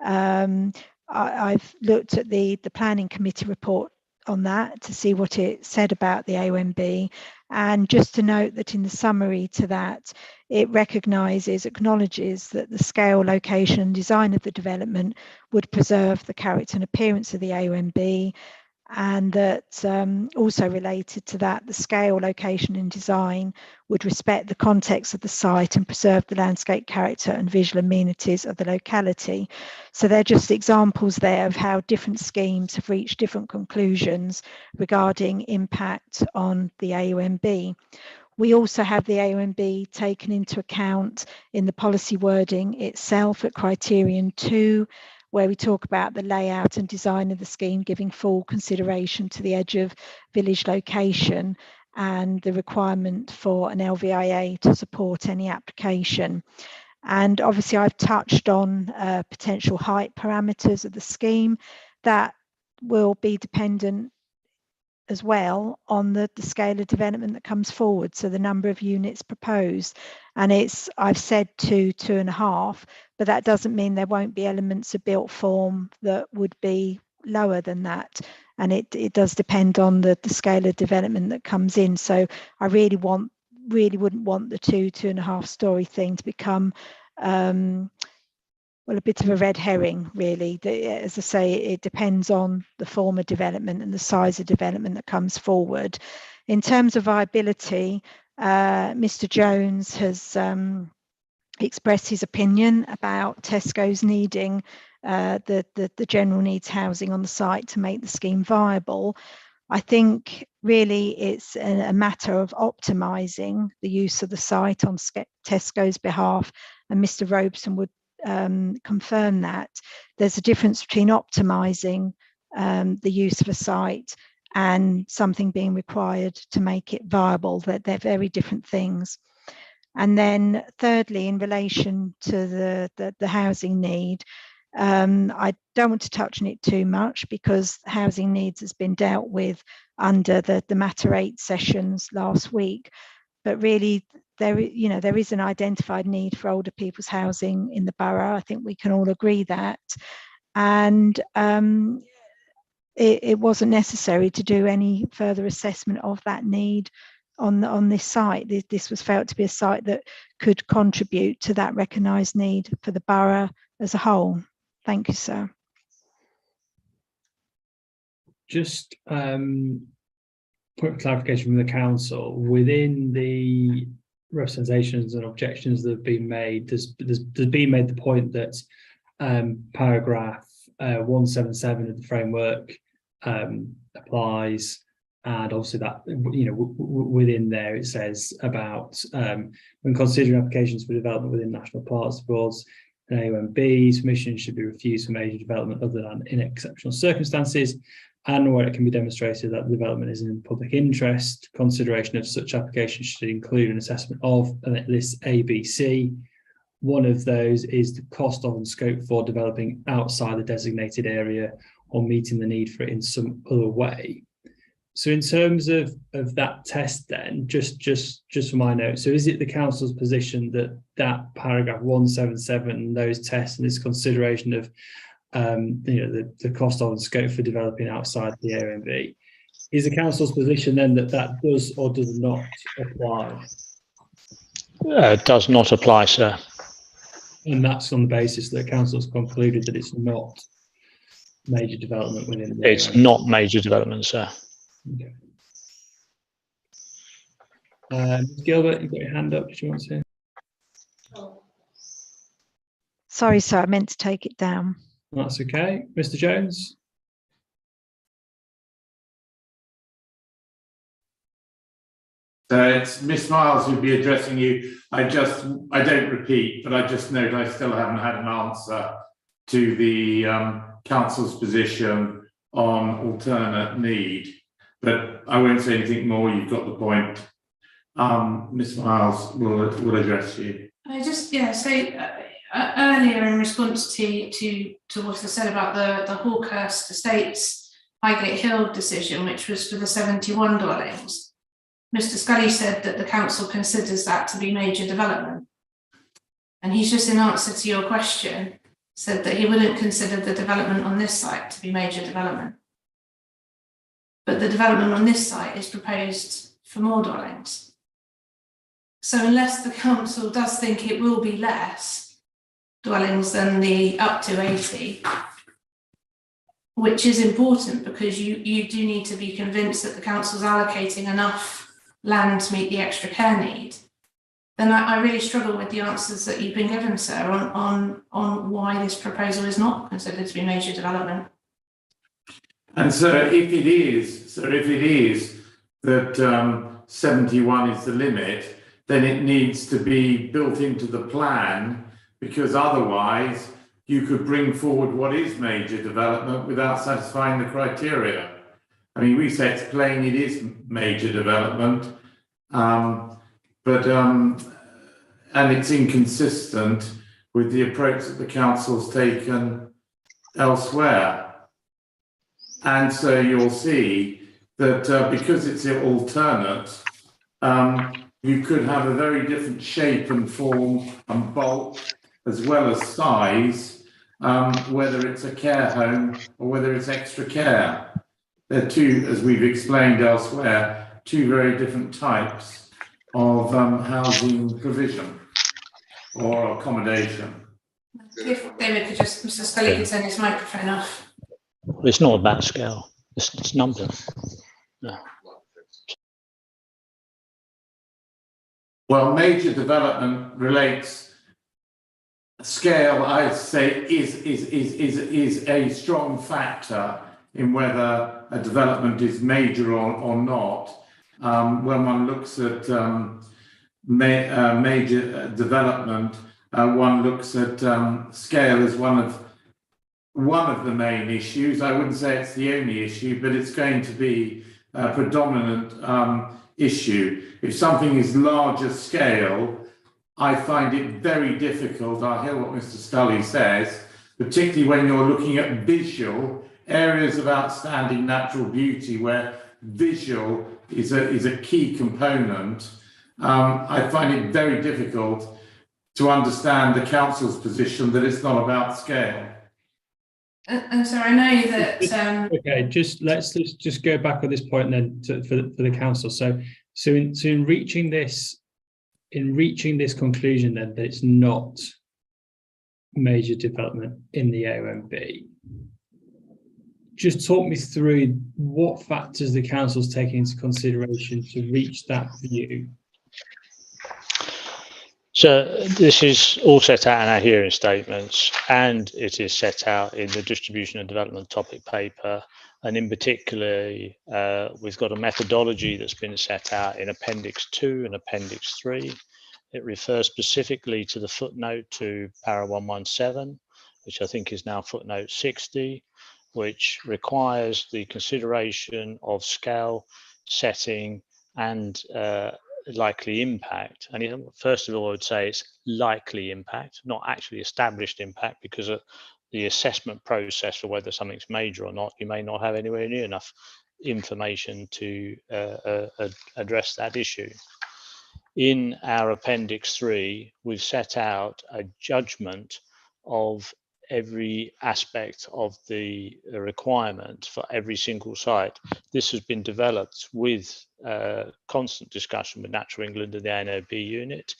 I've looked at the planning committee report on that to see what it said about the AONB, and just to note that in the summary to that, it acknowledges that the scale, location and design of the development would preserve the character and appearance of the AONB, and that also related to that, the scale, location and design would respect the context of the site and preserve the landscape character and visual amenities of the locality. So they're just examples there of how different schemes have reached different conclusions regarding impact on the AONB. We also have the AONB taken into account in the policy wording itself at criterion 2, where we talk about the layout and design of the scheme, giving full consideration to the edge of village location and the requirement for an LVIA to support any application. And obviously I've touched on potential height parameters of the scheme that will be dependent as well on the scale of development that comes forward, so the number of units proposed. And I've said 2.5, but that doesn't mean there won't be elements of built form that would be lower than that, and it does depend on the scale of development that comes in. So I really wouldn't want the 2.5 story thing to become well, a bit of a red herring, really. As I say, it depends on the form of development and the size of development that comes forward. In terms of viability, Mr. Jones has expressed his opinion about Tesco's needing the general needs housing on the site to make the scheme viable. I think really it's a matter of optimising the use of the site on Tesco's behalf, and Mr. Robeson would confirm that. There's a difference between optimising the use of a site and something being required to make it viable. That they're very different things. And then thirdly, in relation to the housing need, I don't want to touch on it too much because housing needs has been dealt with under the Matter 8 sessions last week. But really, there is an identified need for older people's housing in the borough. I think we can all agree that. And it wasn't necessary to do any further assessment of that need on this site. This was felt to be a site that could contribute to that recognised need for the borough as a whole. Thank you, sir. Just point of clarification from the council, within the representations and objections that have been made, there's been made the point that paragraph 177 of the framework applies, And obviously that, within there it says about when considering applications for development within national parks, boards and AONBs, permission should be refused for major development other than in exceptional circumstances, and where it can be demonstrated that the development is in public interest. Consideration of such applications should include an assessment of, and it lists ABC. One of those is the cost of and scope for developing outside the designated area or meeting the need for it in some other way. So in terms of that test then, just for my notes, so is it the council's position that that paragraph 177, those tests and this consideration of the cost of and scope for developing outside the AONB, is the council's position then that does or does not apply? Does not apply, sir. And that's on the basis that council's concluded that it's not major development within the It's AONB. not major development, sir. Okay. Gilbert, you've got your hand up. Did you want to? Sorry, sir, I meant to take it down. That's okay. Mr. Jones? So it's Miss Miles who'd be addressing you. I don't repeat, but I just note I still haven't had an answer to the council's position on alternate need. But I won't say anything more. You've got the point. Miss Miles will address you. I just earlier in response to what I said about the Hawkhurst Estates Highgate Hill decision, which was for the 71 dwellings, Mr. Scully said that the council considers that to be major development, and he's just in answer to your question said that he wouldn't consider the development on this site to be major development. But the development on this site is proposed for more dwellings. So unless the council does think it will be less dwellings than the up to 80, which is important because you do need to be convinced that the council's allocating enough land to meet the extra care need, then I really struggle with the answers that you've been given, sir, on why this proposal is not considered to be major development. And so if it is that 71 is the limit, then it needs to be built into the plan, because otherwise you could bring forward what is major development without satisfying the criteria. I mean, we say it's plain it is major development, and it's inconsistent with the approach that the council's taken elsewhere. And so you'll see that because it's alternate, you could have a very different shape and form and bulk as well as size, whether it's a care home or whether it's extra care. They're two, as we've explained elsewhere, two very different types of housing provision or accommodation. If David could just, Mr. Scully could turn his microphone off. It's not about scale. It's number. No. Well, major development relates scale. I'd say is a strong factor in whether a development is major or not. When one looks at major development, one looks at scale as one of the main issues. I wouldn't say it's the only issue, but it's going to be a predominant issue. If something is larger scale, I find it very difficult. I hear what Mr. Scully says, particularly when you're looking at visual areas of outstanding natural beauty where visual is a key component. I find it very difficult to understand the council's position that it's not about scale. And so I know that. Okay, let's just go back on this point then for the council. So in reaching this conclusion then that it's not major development in the AONB, just talk me through what factors the council's taking into consideration to reach that view. So this is all set out in our hearing statements, and it is set out in the distribution and development topic paper And in particular, we've got a methodology that's been set out in Appendix 2 and Appendix 3. It refers specifically to the footnote to Para 117, which I think is now footnote 60, which requires the consideration of scale, setting, and likely impact. And first of all, I would say it's likely impact, not actually established impact, because the assessment process for whether something's major or not, you may not have anywhere near enough information to address that issue. In our Appendix 3, we've set out a judgment of every aspect of the requirement for every single site. This has been developed with constant discussion with Natural England and the ANOB unit.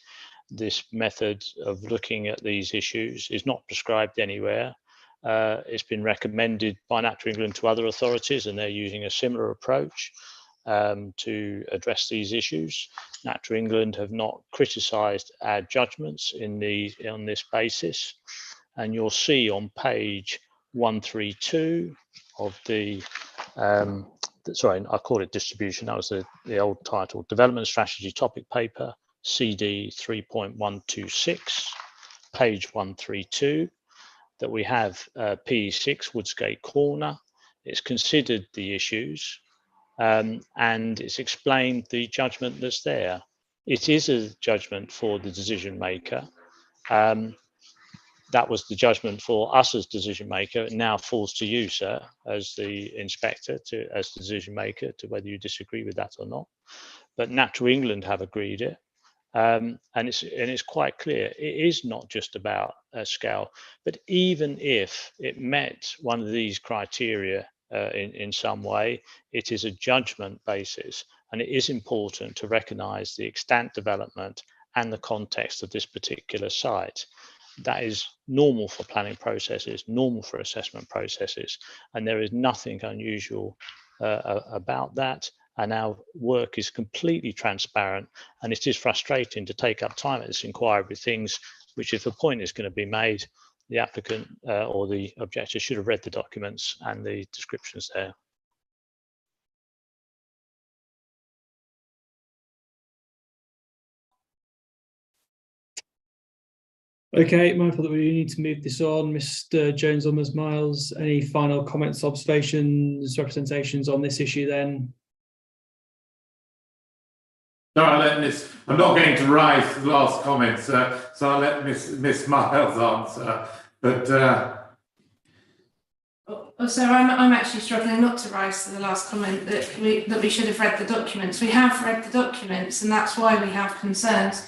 This method of looking at these issues is not prescribed anywhere. It's been recommended by Natural England to other authorities, and they're using a similar approach to address these issues. Natural England have not criticised our judgments on this basis, and you'll see on page 132 of the sorry, I call it distribution. That was the old title, Development Strategy Topic Paper, CD 3.126, page 132, that we have PE6 Woodsgate Corner. It's considered the issues and it's explained the judgment that's there. It is a judgment for the decision maker. That was the judgment for us as decision maker. It now falls to you, sir, as the inspector, as decision maker, to whether you disagree with that or not. But Natural England have agreed it, and it's quite clear. It is not just about a scale, but even if it met one of these criteria in some way, it is a judgment basis, and it is important to recognise the extant development and the context of this particular site. That is normal for planning processes, normal for assessment processes, and there is nothing unusual about that. And our work is completely transparent, and it is frustrating to take up time at this inquiry with things which, if a point is going to be made, the applicant or the objector should have read the documents and the descriptions there. Okay, mindful that we need to move this on. Mr. Jones or Ms. Miles, any final comments, observations, representations on this issue then? No, I'm not going to rise to the last comment, so I'll let Miss Miles answer. But so I'm actually struggling not to rise to the last comment that we should have read the documents. We have read the documents, and that's why we have concerns.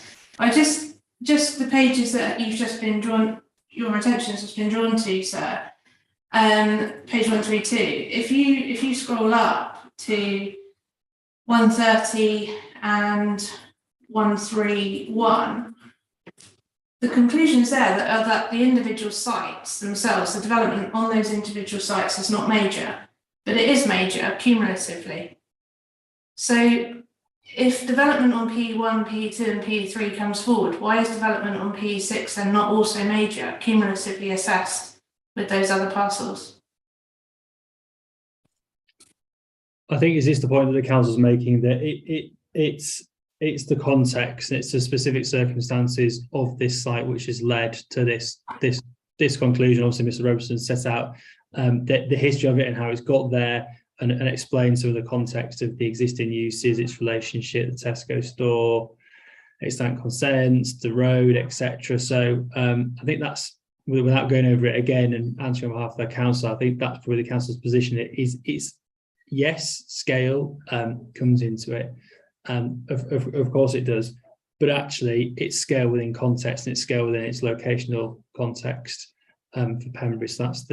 Just the pages that you've just been drawn, your attention has been drawn to, sir. Page 132. If you scroll up to 130 and 131, the conclusions there are that the individual sites themselves, the development on those individual sites is not major, but it is major cumulatively. So if development on PE1, PE2 and PE3 comes forward, why is development on PE6 then not also major, cumulatively assessed with those other parcels? I think is this the point that the council's making, that it's the context, and it's the specific circumstances of this site which has led to this conclusion. Obviously, Mr. Robertson set out the history of it and how it's got there, and explain some of the context of the existing uses, its relationship, the Tesco store, extant consents, the road, etc. So I think that's, without going over it again and answering on behalf of the council, I think that's probably the council's position. It's yes, scale comes into it. Of course it does, but actually it's scale within context, and it's scale within its locational context for Pembury. So that's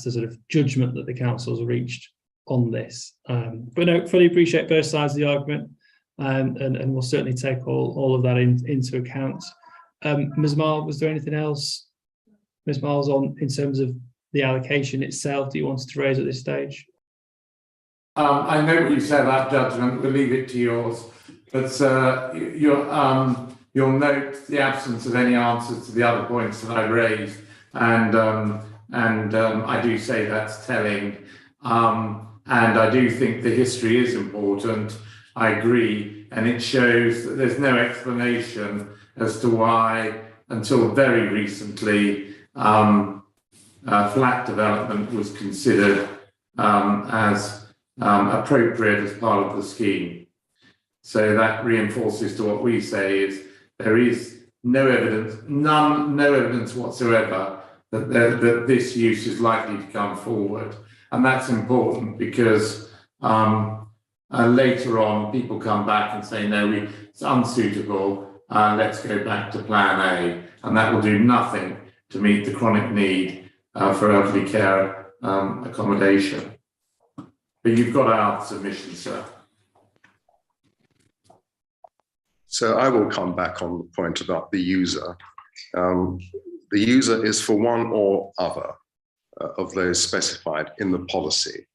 the sort of judgment that the council's reached on this. But no, fully appreciate both sides of the argument, and we'll certainly take all of that into account. Ms. Miles, was there anything else, Ms. Miles, in terms of the allocation itself that you wanted to raise at this stage? I know what you said about judgment. We'll leave it to yours, but you'll note the absence of any answers to the other points that I raised, and I do say that's telling. And I do think the history is important. I agree. And it shows that there's no explanation as to why, until very recently, flat development was considered as appropriate as part of the scheme. So that reinforces to what we say is there is no evidence, no evidence whatsoever that this use is likely to come forward. And that's important because later on people come back and say, no, it's unsuitable, let's go back to plan A. And that will do nothing to meet the chronic need for elderly care accommodation. But you've got our submission, sir. So I will come back on the point about the user. The user is for one or other of those specified in the policy.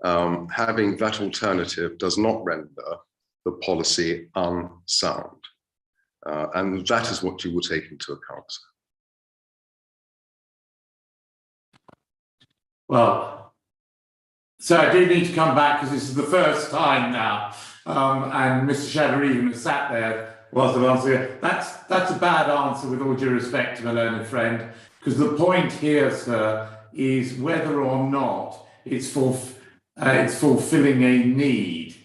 Having that alternative does not render the policy unsound. And that is what you will take into account. Well, so I do need to come back because this is the first time now. And Mr. Shadow even sat there whilst I'm answering. That's a bad answer with all due respect to my learned friend, because the point here, sir, is whether or not it's fulfilling a need,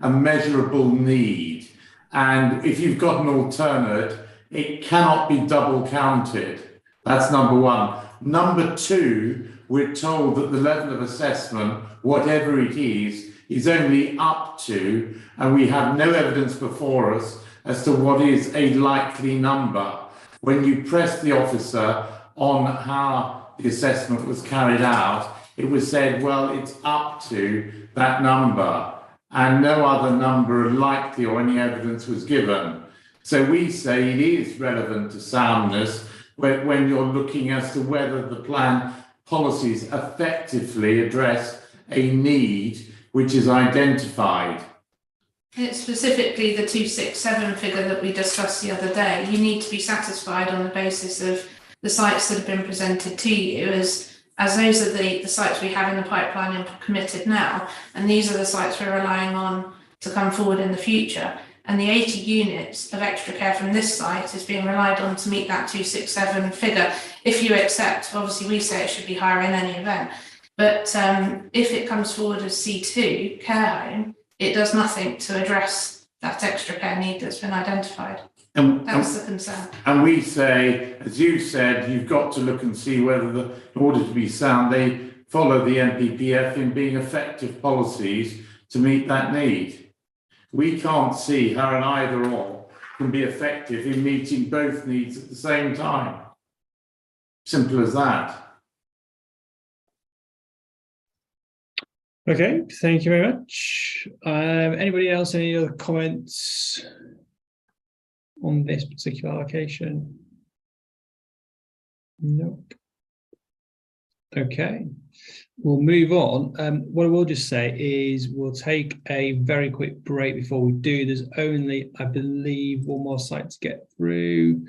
a measurable need. And if you've got an alternate, it cannot be double counted. That's number one. Number two, we're told that the level of assessment, whatever it is only up to, and we have no evidence before us as to what is a likely number. When you press the officer on how the assessment was carried out, it was said, well, it's up to that number, and no other number likely or any evidence was given. So we say it is relevant to soundness when you're looking as to whether the plan policies effectively address a need which is identified. It's specifically the 267 figure that we discussed the other day. You need to be satisfied on the basis of the sites that have been presented to you as those are the sites we have in the pipeline and committed now, and these are the sites we're relying on to come forward in the future. And the 80 units of extra care from this site is being relied on to meet that 267 figure. If you accept, obviously we say it should be higher in any event, but if it comes forward as C2 care home, it does nothing to address that extra care need that's been identified. That's the concern. And we say, as you said, you've got to look and see whether, in order to be sound, they follow the NPPF in being effective policies to meet that need. We can't see how an either or can be effective in meeting both needs at the same time. Simple as that. Okay, thank you very much. Anybody else, any other comments on this particular allocation? Nope. Okay, we'll move on. What I will just say is we'll take a very quick break before we do. There's only, I believe, one more site to get through.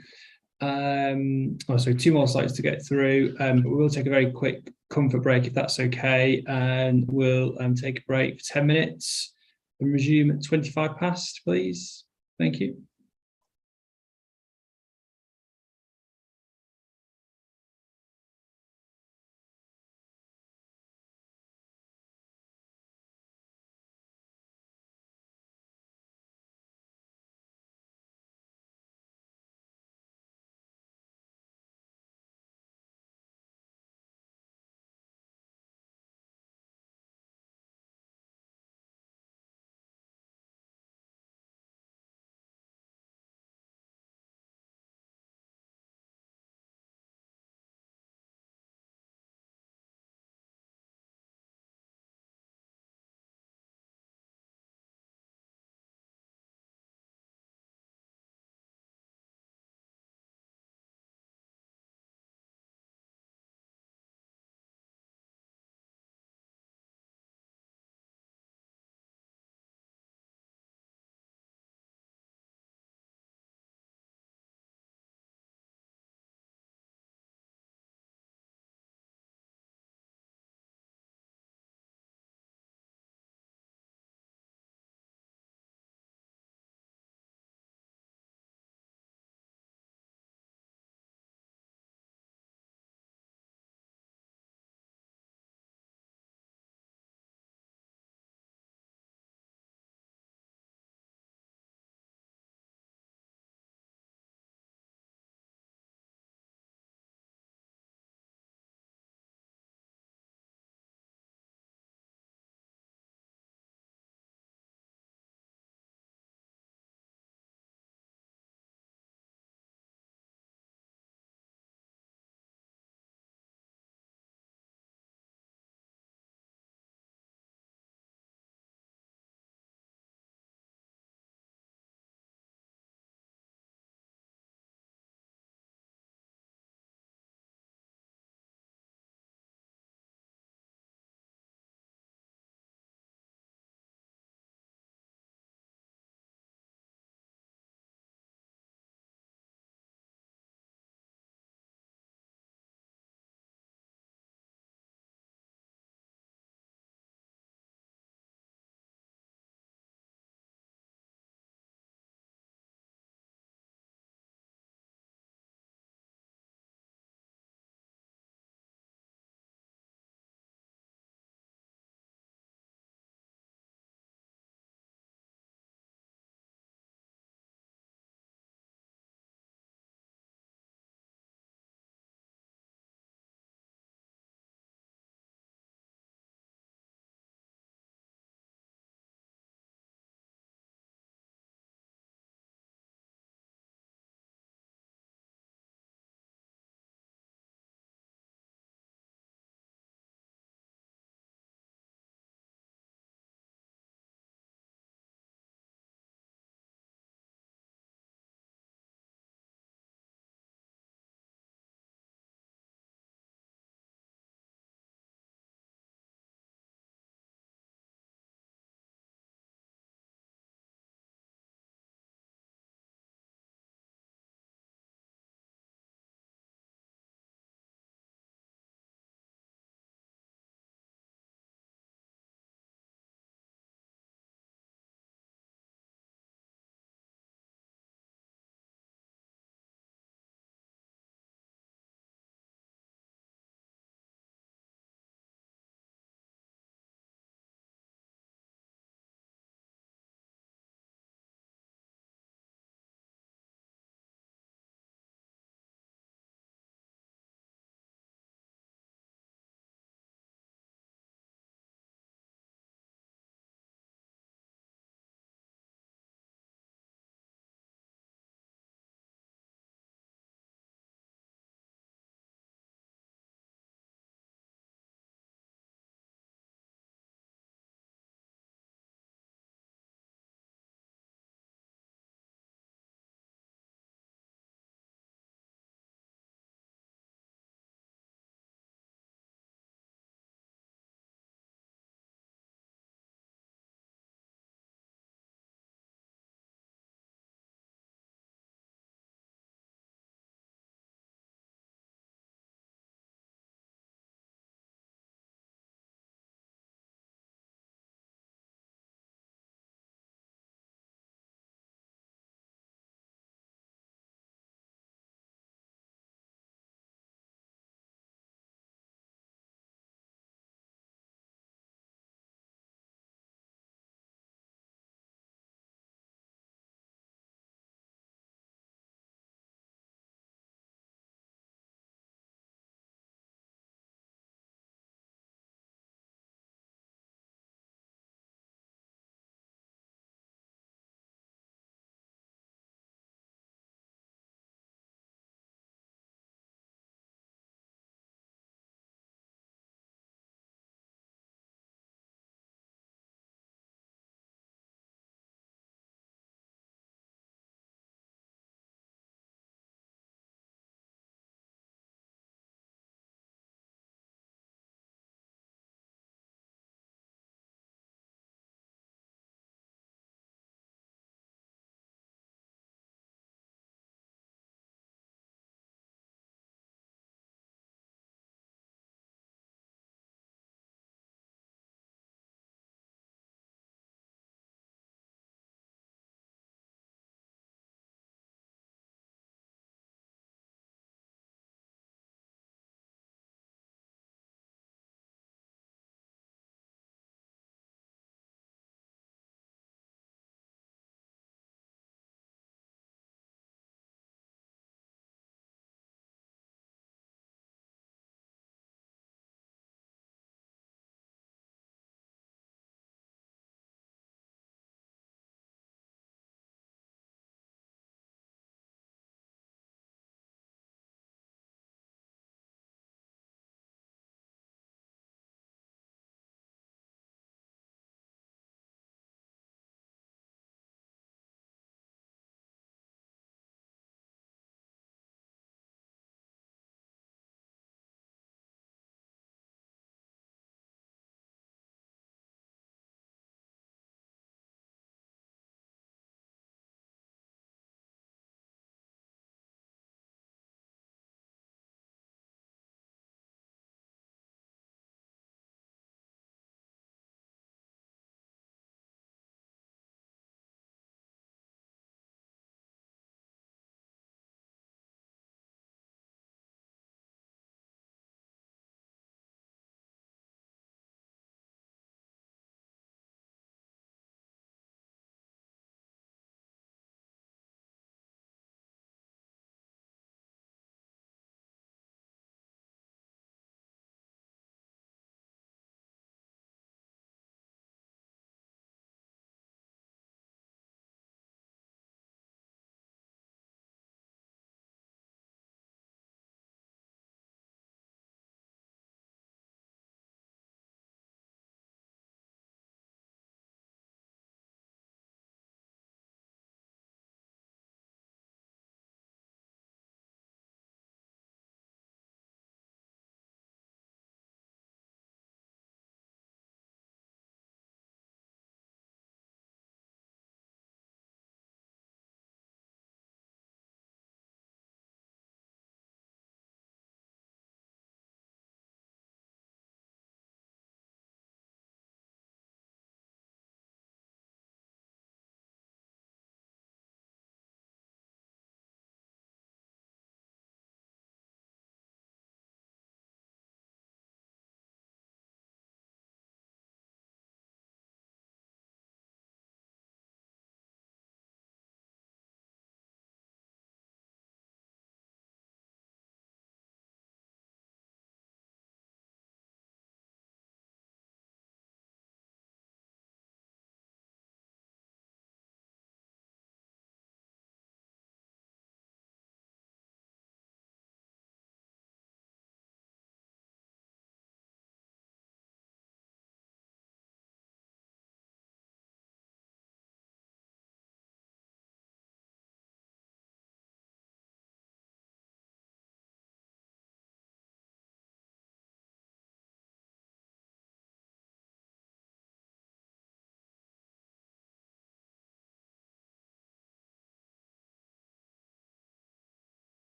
Sorry, two more sites to get through. We will take a very quick comfort break if that's okay, and we'll take a break for 10 minutes and resume at 25 past, please. Thank you.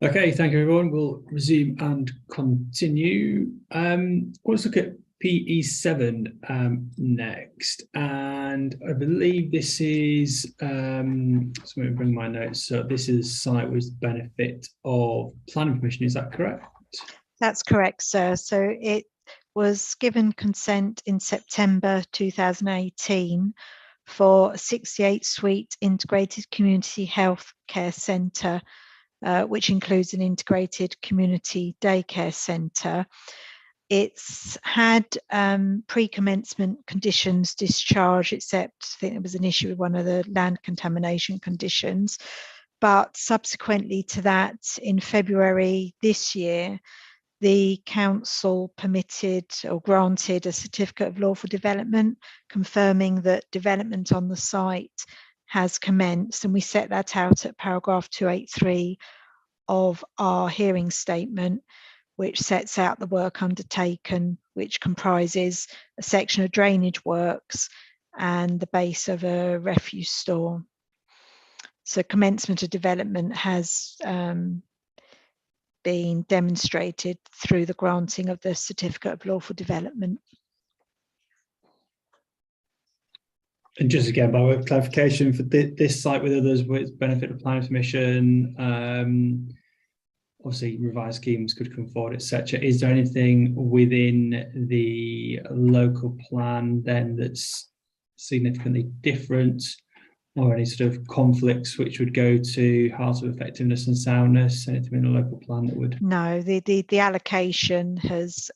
Okay, thank you everyone. We'll resume and continue. Let's look at PE7 next, and I believe this is, so let me bring my notes. So this is site with benefit of planning permission, is that correct? That's correct, sir. So it was given consent in September 2018 for a 68-suite integrated community health care centre, which includes an integrated community daycare centre. It's had pre-commencement conditions discharged, except I think there was an issue with one of the land contamination conditions. But subsequently to that, in February this year, the council permitted or granted a certificate of lawful development, confirming that development on the site has commenced, and we set that out at paragraph 283 of our hearing statement, which sets out the work undertaken, which comprises a section of drainage works and the base of a refuse store. So commencement of development has been demonstrated through the granting of the certificate of lawful development. And just again, by way of clarification, for this site with others with benefit of planning permission, obviously revised schemes could come forward, etc. Is there anything within the local plan then that's significantly different, or any sort of conflicts which would go to heart of effectiveness and soundness? Anything in the local plan that would? No, the allocation has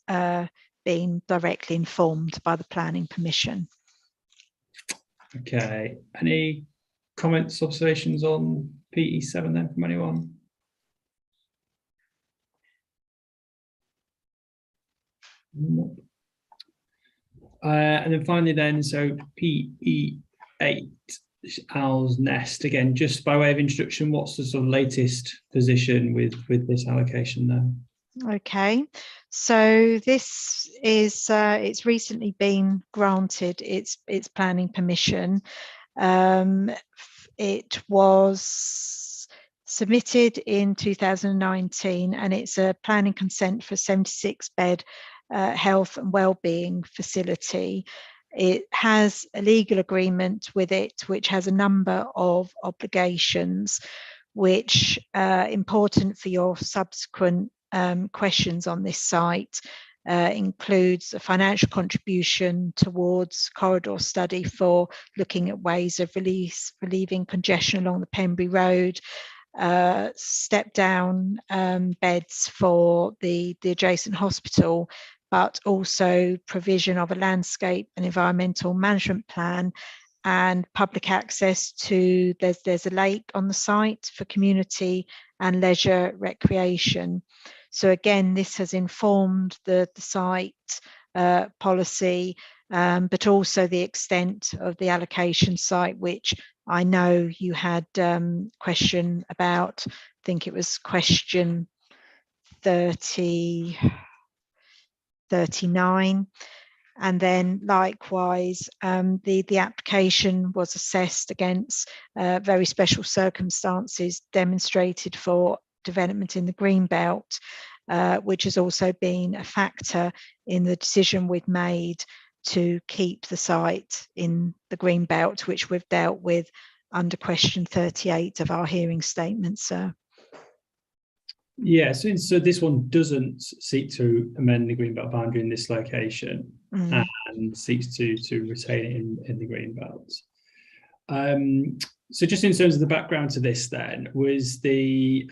been directly informed by the planning permission. Okay. Any comments, observations on PE7 then from anyone? Nope. And then finally then, so PE8, Owl's Nest, again, just by way of introduction, what's the sort of latest position with this allocation then? Okay, so this is it's recently been granted its planning permission. It was submitted in 2019, and it's a planning consent for 76-bed health and wellbeing facility. It has a legal agreement with it, which has a number of obligations, which are important for your subsequent questions on this site. Includes a financial contribution towards corridor study for looking at ways of relieving congestion along the Pembry Road, step down beds for the adjacent hospital, but also provision of a landscape and environmental management plan, and public access to, there's a lake on the site for community and leisure recreation. So again, this has informed the site policy, but also the extent of the allocation site, which I know you had question about. I think it was question 39. And then likewise, the application was assessed against very special circumstances demonstrated for development in the Greenbelt, which has also been a factor in the decision we've made to keep the site in the Greenbelt, which we've dealt with under question 38 of our hearing statement, sir. Yeah, so this one doesn't seek to amend the Greenbelt boundary in this location, and seeks to retain it in the Greenbelt. So just in terms of the background to this then, was the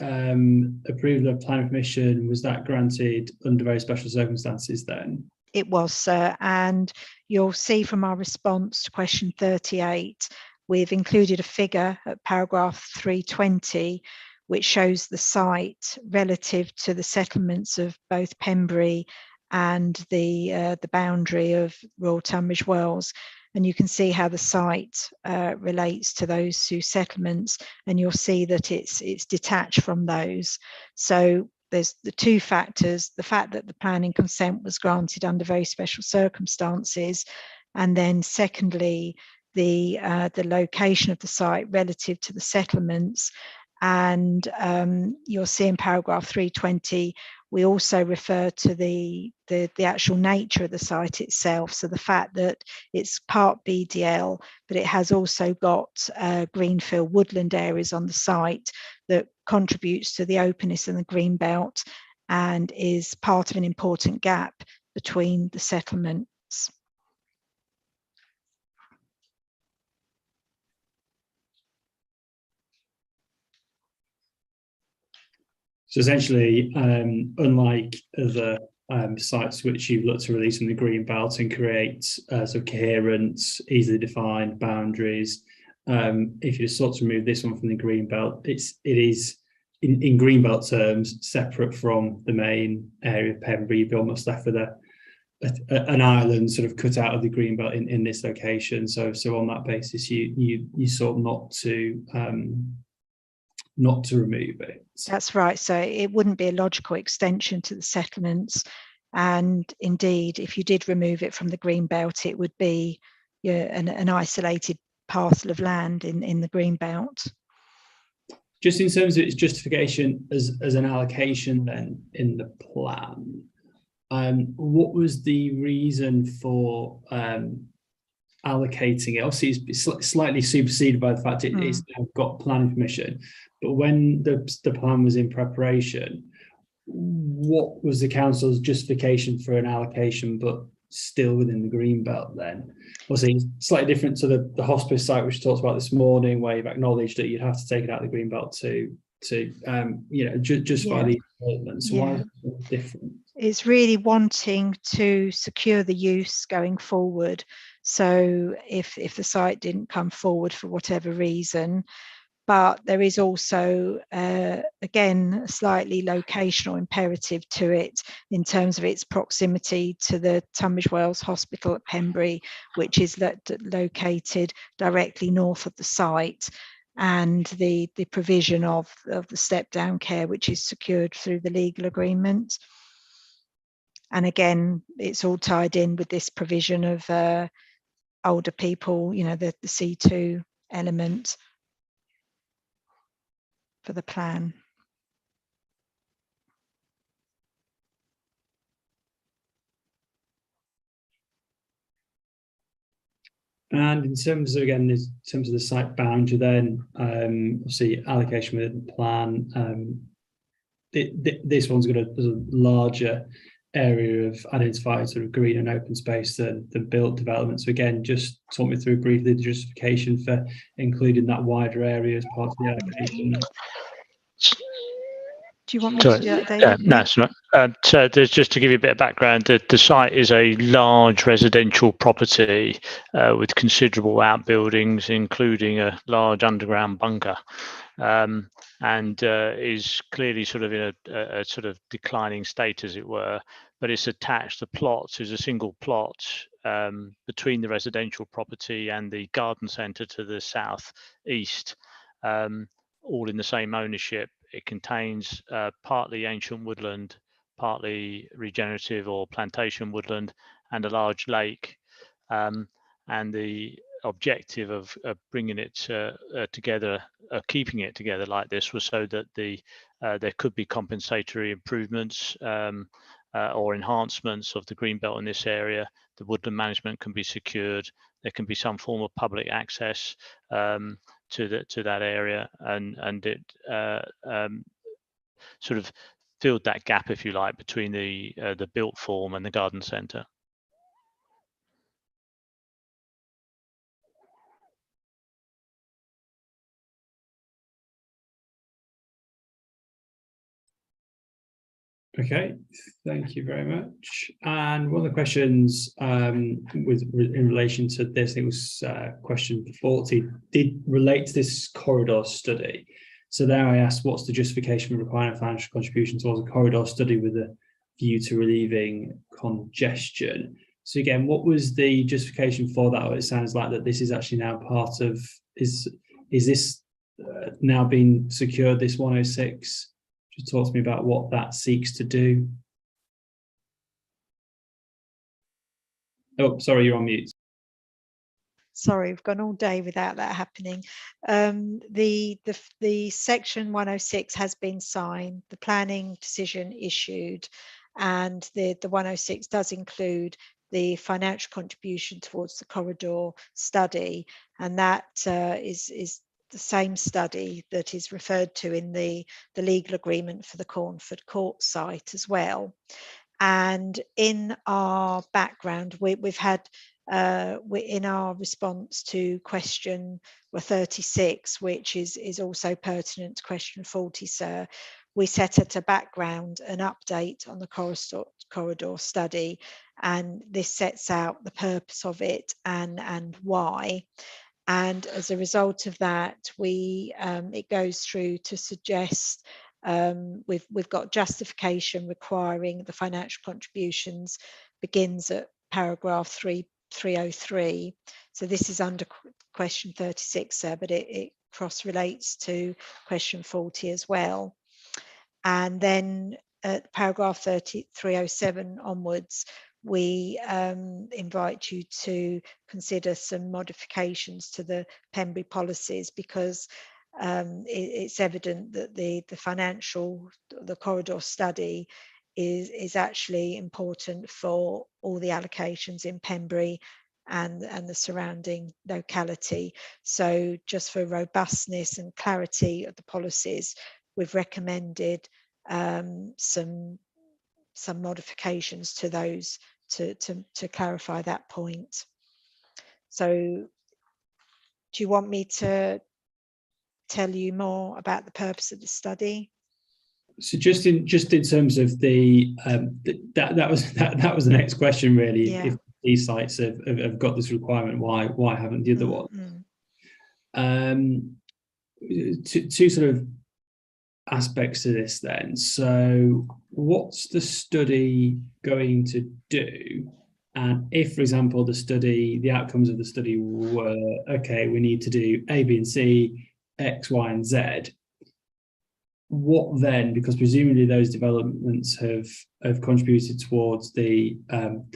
approval of planning permission, was that granted under very special circumstances then? It was, sir, and you'll see from our response to question 38, we've included a figure at paragraph 320, which shows the site relative to the settlements of both Pembry and the boundary of Royal Tunbridge Wells. And you can see how the site relates to those two settlements, and you'll see that it's detached from those. So there's the two factors: the fact that the planning consent was granted under very special circumstances, and then secondly, the location of the site relative to the settlements, And you'll see in paragraph 320, we also refer to the actual nature of the site itself. So the fact that it's part BDL, but it has also got greenfield woodland areas on the site that contributes to the openness and the green belt and is part of an important gap between the settlements. So essentially, unlike other sites which you've looked to release from the green belt and create sort of coherent, easily defined boundaries, if you sought to remove this one from the green belt, it is in green belt terms separate from the main area of Pembury. You'd be almost left with an island sort of cut out of the green belt in this location. So on that basis, you sought not to remove it. That's right. So it wouldn't be a logical extension to the settlements. And indeed, if you did remove it from the green belt, it would be an isolated parcel of land in the green belt. Just in terms of its justification as an allocation then in the plan, what was the reason for allocating it? Obviously, it's slightly superseded by the fact it's now got planning permission. But when the plan was in preparation, what was the council's justification for an allocation, but still within the green belt then? Obviously, slightly different to the hospice site, which we talked about this morning, where you've acknowledged that you'd have to take it out of the green belt to justify the development. So why is it different? It's really wanting to secure the use going forward. So if the site didn't come forward for whatever reason, but there is also, again, a slightly locational imperative to it in terms of its proximity to the Tunbridge Wells Hospital at Pembry, which is located directly north of the site, and the provision of the step-down care, which is secured through the legal agreement. And again, it's all tied in with this provision of older people, the C2 element for the plan. And in terms of, again, in terms of the site boundary, then obviously allocation within the plan. This one's got a larger area of identified sort of green and open space than built development. So again, just talk me through briefly the justification for including that wider area as part of the allocation. Do you want me to do that, David? No, it's not. So there's, just to give you a bit of background, the site is a large residential property with considerable outbuildings, including a large underground bunker, and is clearly sort of in a sort of declining state, as it were. But it's attached to plots. There's a single plot between the residential property and the garden centre to the south-east, all in the same ownership. It contains partly ancient woodland, partly regenerative or plantation woodland, and a large lake. And the objective of bringing it together, keeping it together like this, was so that there could be compensatory improvements or enhancements of the green belt in this area. The woodland management can be secured. There can be some form of public access to that area, and it sort of filled that gap, if you like, between the built form and the garden centre. Okay, thank you very much. And one of the questions in relation to this, I think it was question 40, did relate to this corridor study. So there I asked, what's the justification for requiring financial contribution towards a corridor study with a view to relieving congestion? So again, what was the justification for that? It sounds like that this is actually now part of, is this now being secured, this 106? Just talk to me about what that seeks to do. Oh, sorry, you're on mute. Sorry, we've gone all day without that happening. The section 106 has been signed, the planning decision issued, and the 106 does include the financial contribution towards the corridor study, and that is the same study that is referred to in the legal agreement for the Cornford Court site as well. And in our background, we've had in our response to question 36, which is also pertinent to question 40, sir, we set at a background an update on the corridor study, and this sets out the purpose of it and why. And as a result of that, it goes through to suggest we've got justification requiring the financial contributions begins at paragraph 303. So this is under question 36, sir, but it cross relates to question 40 as well. And then at paragraph 307 onwards, we invite you to consider some modifications to the Pembury policies, because it's evident that the corridor study is actually important for all the allocations in Pembury and the surrounding locality. So just for robustness and clarity of the policies, we've recommended some modifications to those to clarify that point. So do you want me to tell you more about the purpose of the study? So just in terms of that was the next question, really. Yeah. If these sites have got this requirement, why haven't the other ones? Two sort of aspects to this then. So what's the study going to do? And if, for example, the outcomes of the study were, okay, we need to do A, B, and C, X, Y, and Z, what then? Because presumably those developments have contributed towards the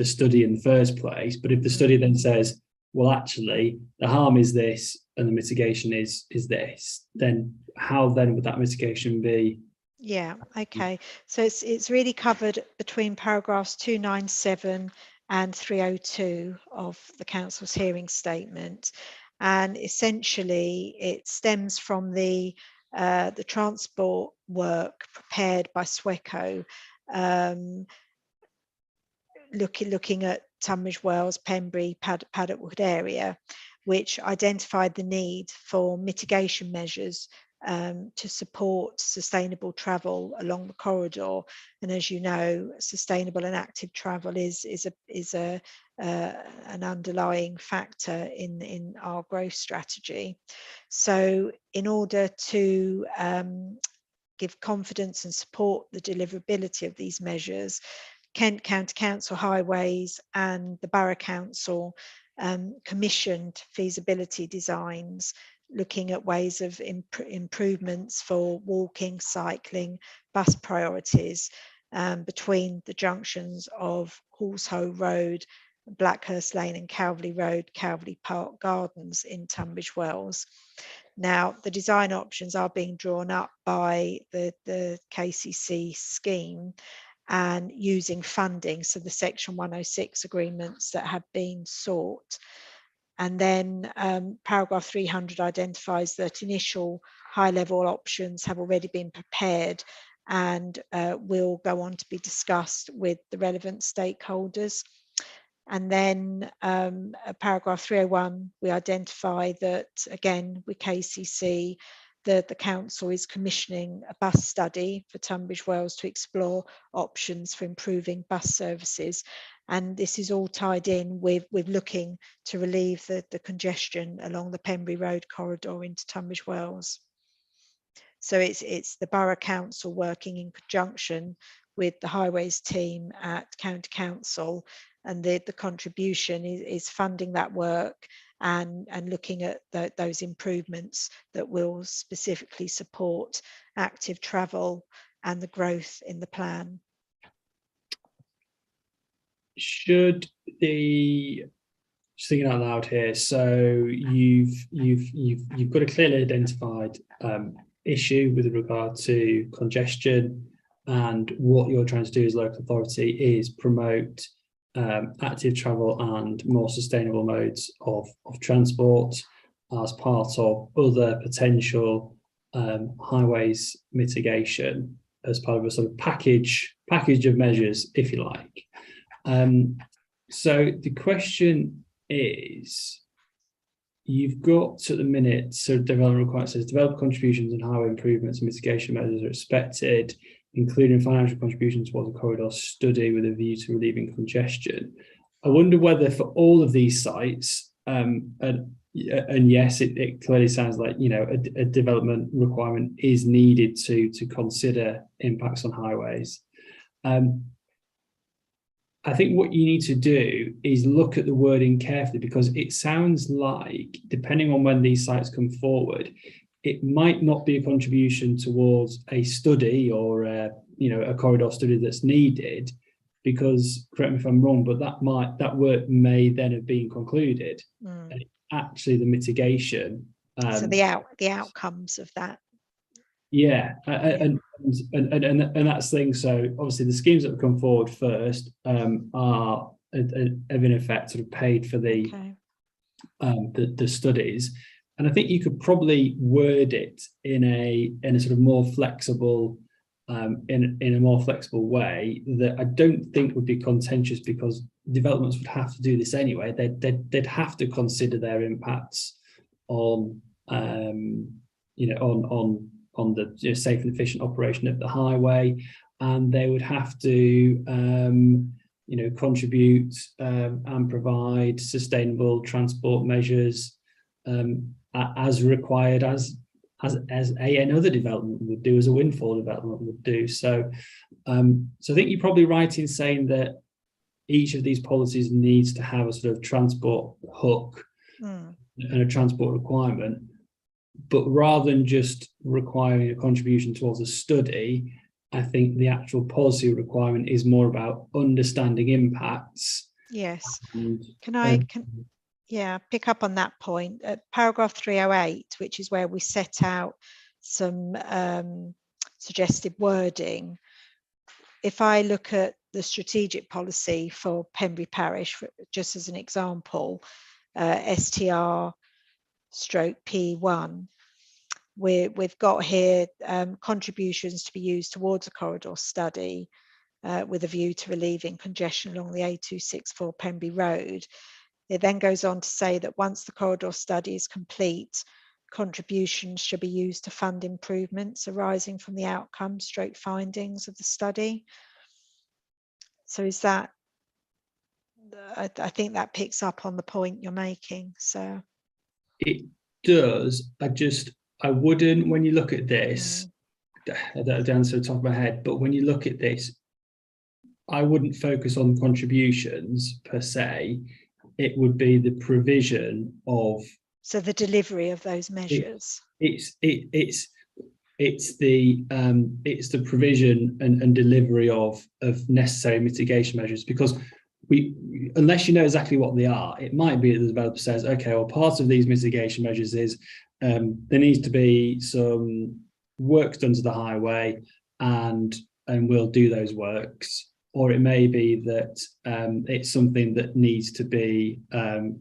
study in the first place. But if the study then says, well, actually, the harm is this and the mitigation is this, then how then would that mitigation be? Yeah, okay. So it's really covered between paragraphs 297 and 302 of the council's hearing statement. And essentially it stems from the transport work prepared by SWECO, looking at Tunbridge Wells, Pembry, Paddockwood area, which identified the need for mitigation measures to support sustainable travel along the corridor. And as you know, sustainable and active travel is an underlying factor in our growth strategy. So in order to give confidence and support the deliverability of these measures, Kent County Council Highways and the Borough Council commissioned feasibility designs looking at ways of improvements for walking, cycling, bus priorities between the junctions of Halshoe Road, Blackhurst Lane and Calverley Road, Calverley Park Gardens in Tunbridge Wells. Now, the design options are being drawn up by the KCC scheme and using funding, so the Section 106 agreements that have been sought. And then paragraph 300 identifies that initial high-level options have already been prepared and will go on to be discussed with the relevant stakeholders. And then paragraph 301, we identify that, again, with KCC, the council is commissioning a bus study for Tunbridge Wells to explore options for improving bus services. And this is all tied in with looking to relieve the congestion along the Pembry Road corridor into Tunbridge Wells. So it's the Borough Council working in conjunction with the Highways team at County Council, and the contribution is funding that work and looking at those improvements that will specifically support active travel and the growth in the plan. Should the just thinking out loud here. So you've got a clearly identified issue with regard to congestion, and what you're trying to do as local authority is promote active travel and more sustainable modes of transport as part of other potential highways mitigation, as part of a sort of package of measures, if you like. So the question is, you've got at the minute, so development requirements says develop contributions and highway improvements and mitigation measures are expected, including financial contributions towards a corridor study with a view to relieving congestion. I wonder whether for all of these sites, and yes, it clearly sounds like, you know, a development requirement is needed to consider impacts on highways. I think what you need to do is look at the wording carefully, because it sounds like, depending on when these sites come forward, it might not be a contribution towards a study or a corridor study that's needed, because, correct me if I'm wrong, but that work may then have been concluded. And actually the mitigation. So the outcomes of that. Yeah, and that's the thing. So obviously the schemes that have come forward first are have in effect sort of paid for the studies, and I think you could probably word it in a sort of more flexible in a more flexible way that I don't think would be contentious, because developments would have to do this anyway. They'd have to consider their impacts on on the safe and efficient operation of the highway, and they would have to contribute and provide sustainable transport measures as required, as another development would do, as a windfall development would do. So I think you're probably right in saying that each of these policies needs to have a sort of transport hook and a transport requirement. But rather than just requiring a contribution towards a study, I think the actual policy requirement is more about understanding impacts. Yes. Can I pick up on that point? Paragraph 308, which is where we set out some suggested wording. If I look at the strategic policy for Pembury Parish, just as an example, STR/P1, we've got here contributions to be used towards a corridor study with a view to relieving congestion along the A264 Pembury Road. It then goes on to say that once the corridor study is complete, contributions should be used to fund improvements arising from the outcomes / findings of the study. So is that, I think that picks up on the point you're making. So it does. I wouldn't, when you look at this, I don't answer the top of my head, but when you look at this, I wouldn't focus on contributions per se. It would be the provision of. So the delivery of those measures. It's the provision and delivery of necessary mitigation measures, because unless you know exactly what they are, it might be that the developer says, okay, well, part of these mitigation measures is there needs to be some works done to the highway, and we'll do those works. Or it may be that it's something that needs to be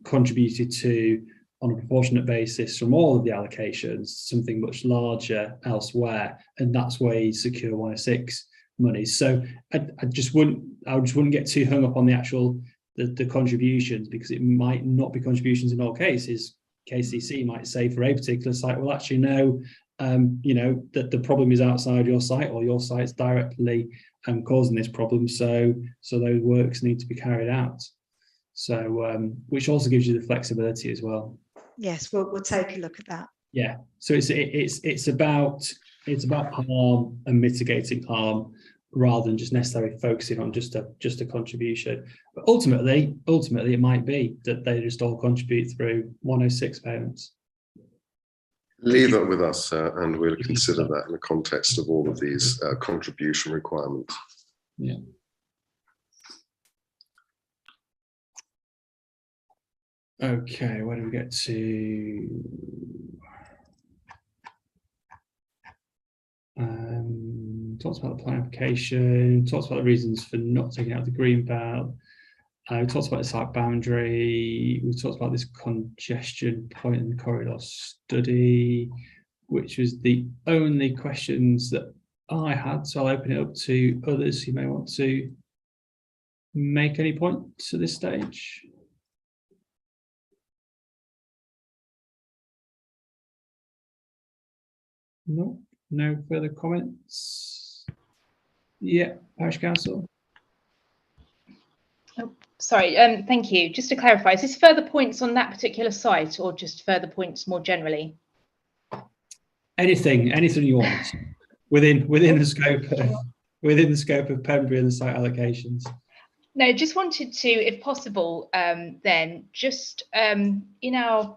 contributed to on a proportionate basis from all of the allocations, something much larger elsewhere, and that's where you secure 106 money. So I just wouldn't get too hung up on the actual the contributions, because it might not be contributions in all cases. KCC might say for a particular site, well, actually no, that the problem is outside your site, or your site's directly causing this problem, so those works need to be carried out. So which also gives you the flexibility as well. Yes, we'll take a look at that. Yeah, so it's about harm and mitigating harm, rather than just necessarily focusing on just a contribution. But ultimately it might be that they just all contribute through 106 payments. Leave it with us, and we'll consider that in the context of all of these contribution requirements. Yeah. Okay, where do we get to? Talked about the plan application, talked about the reasons for not taking out the green belt. We talked about the site boundary. We talked about this congestion point and corridor study, which was the only questions that I had. So I'll open it up to others who may want to make any points at this stage. No, no further comments. Yeah, Parish Council. Oh, sorry, thank you. Just to clarify, is this further points on that particular site or just further points more generally? Anything you want within the scope of Pembury and the site allocations. No, just wanted to, if possible, then just in our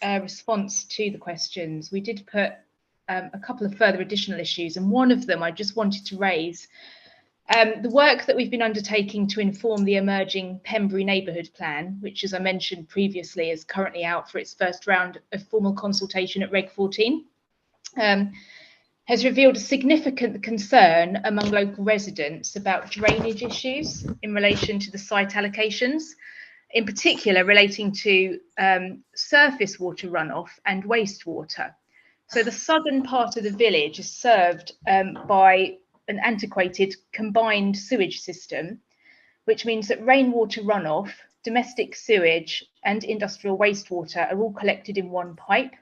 response to the questions, we did put a couple of further additional issues, and one of them I just wanted to raise. The work that we've been undertaking to inform the emerging Pembury neighbourhood plan, which, as I mentioned previously, is currently out for its first round of formal consultation at Reg 14, has revealed a significant concern among local residents about drainage issues in relation to the site allocations, in particular relating to surface water runoff and wastewater. So the southern part of the village is served by an antiquated combined sewage system, which means that rainwater runoff, domestic sewage and industrial wastewater are all collected in one pipe.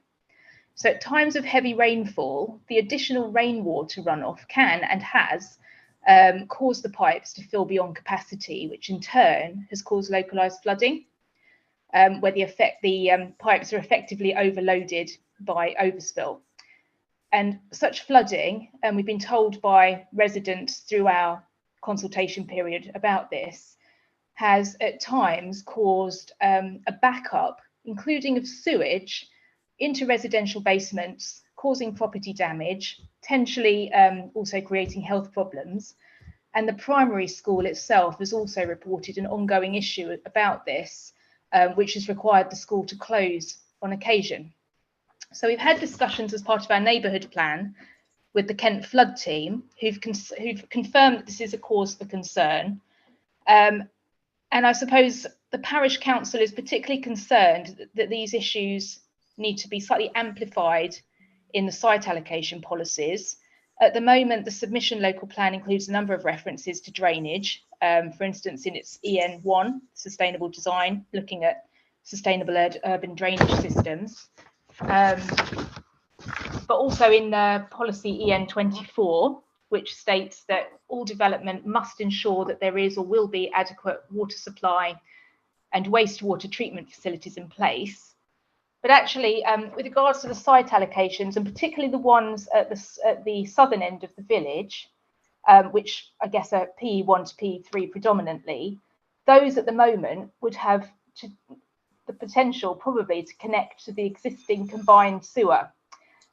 So at times of heavy rainfall, the additional rainwater runoff can and has caused the pipes to fill beyond capacity, which in turn has caused localised flooding, where the pipes are effectively overloaded by overspill. And such flooding, and we've been told by residents through our consultation period about this, has at times caused a backup, including of sewage, into residential basements, causing property damage, potentially also creating health problems. And the primary school itself has also reported an ongoing issue about this, which has required the school to close on occasion. So we've had discussions as part of our neighbourhood plan with the Kent Flood team, who've confirmed that this is a cause for concern. And I suppose the parish council is particularly concerned that these issues need to be slightly amplified in the site allocation policies. At the moment, the submission local plan includes a number of references to drainage, for instance, in its EN1, sustainable design, looking at sustainable urban drainage systems. But also in policy EN24, which states that all development must ensure that there is or will be adequate water supply and wastewater treatment facilities in place. But actually, with regards to the site allocations, and particularly the ones at the southern end of the village, which I guess are PE1 to PE3 predominantly, those at the moment would have the potential probably to connect to the existing combined sewer.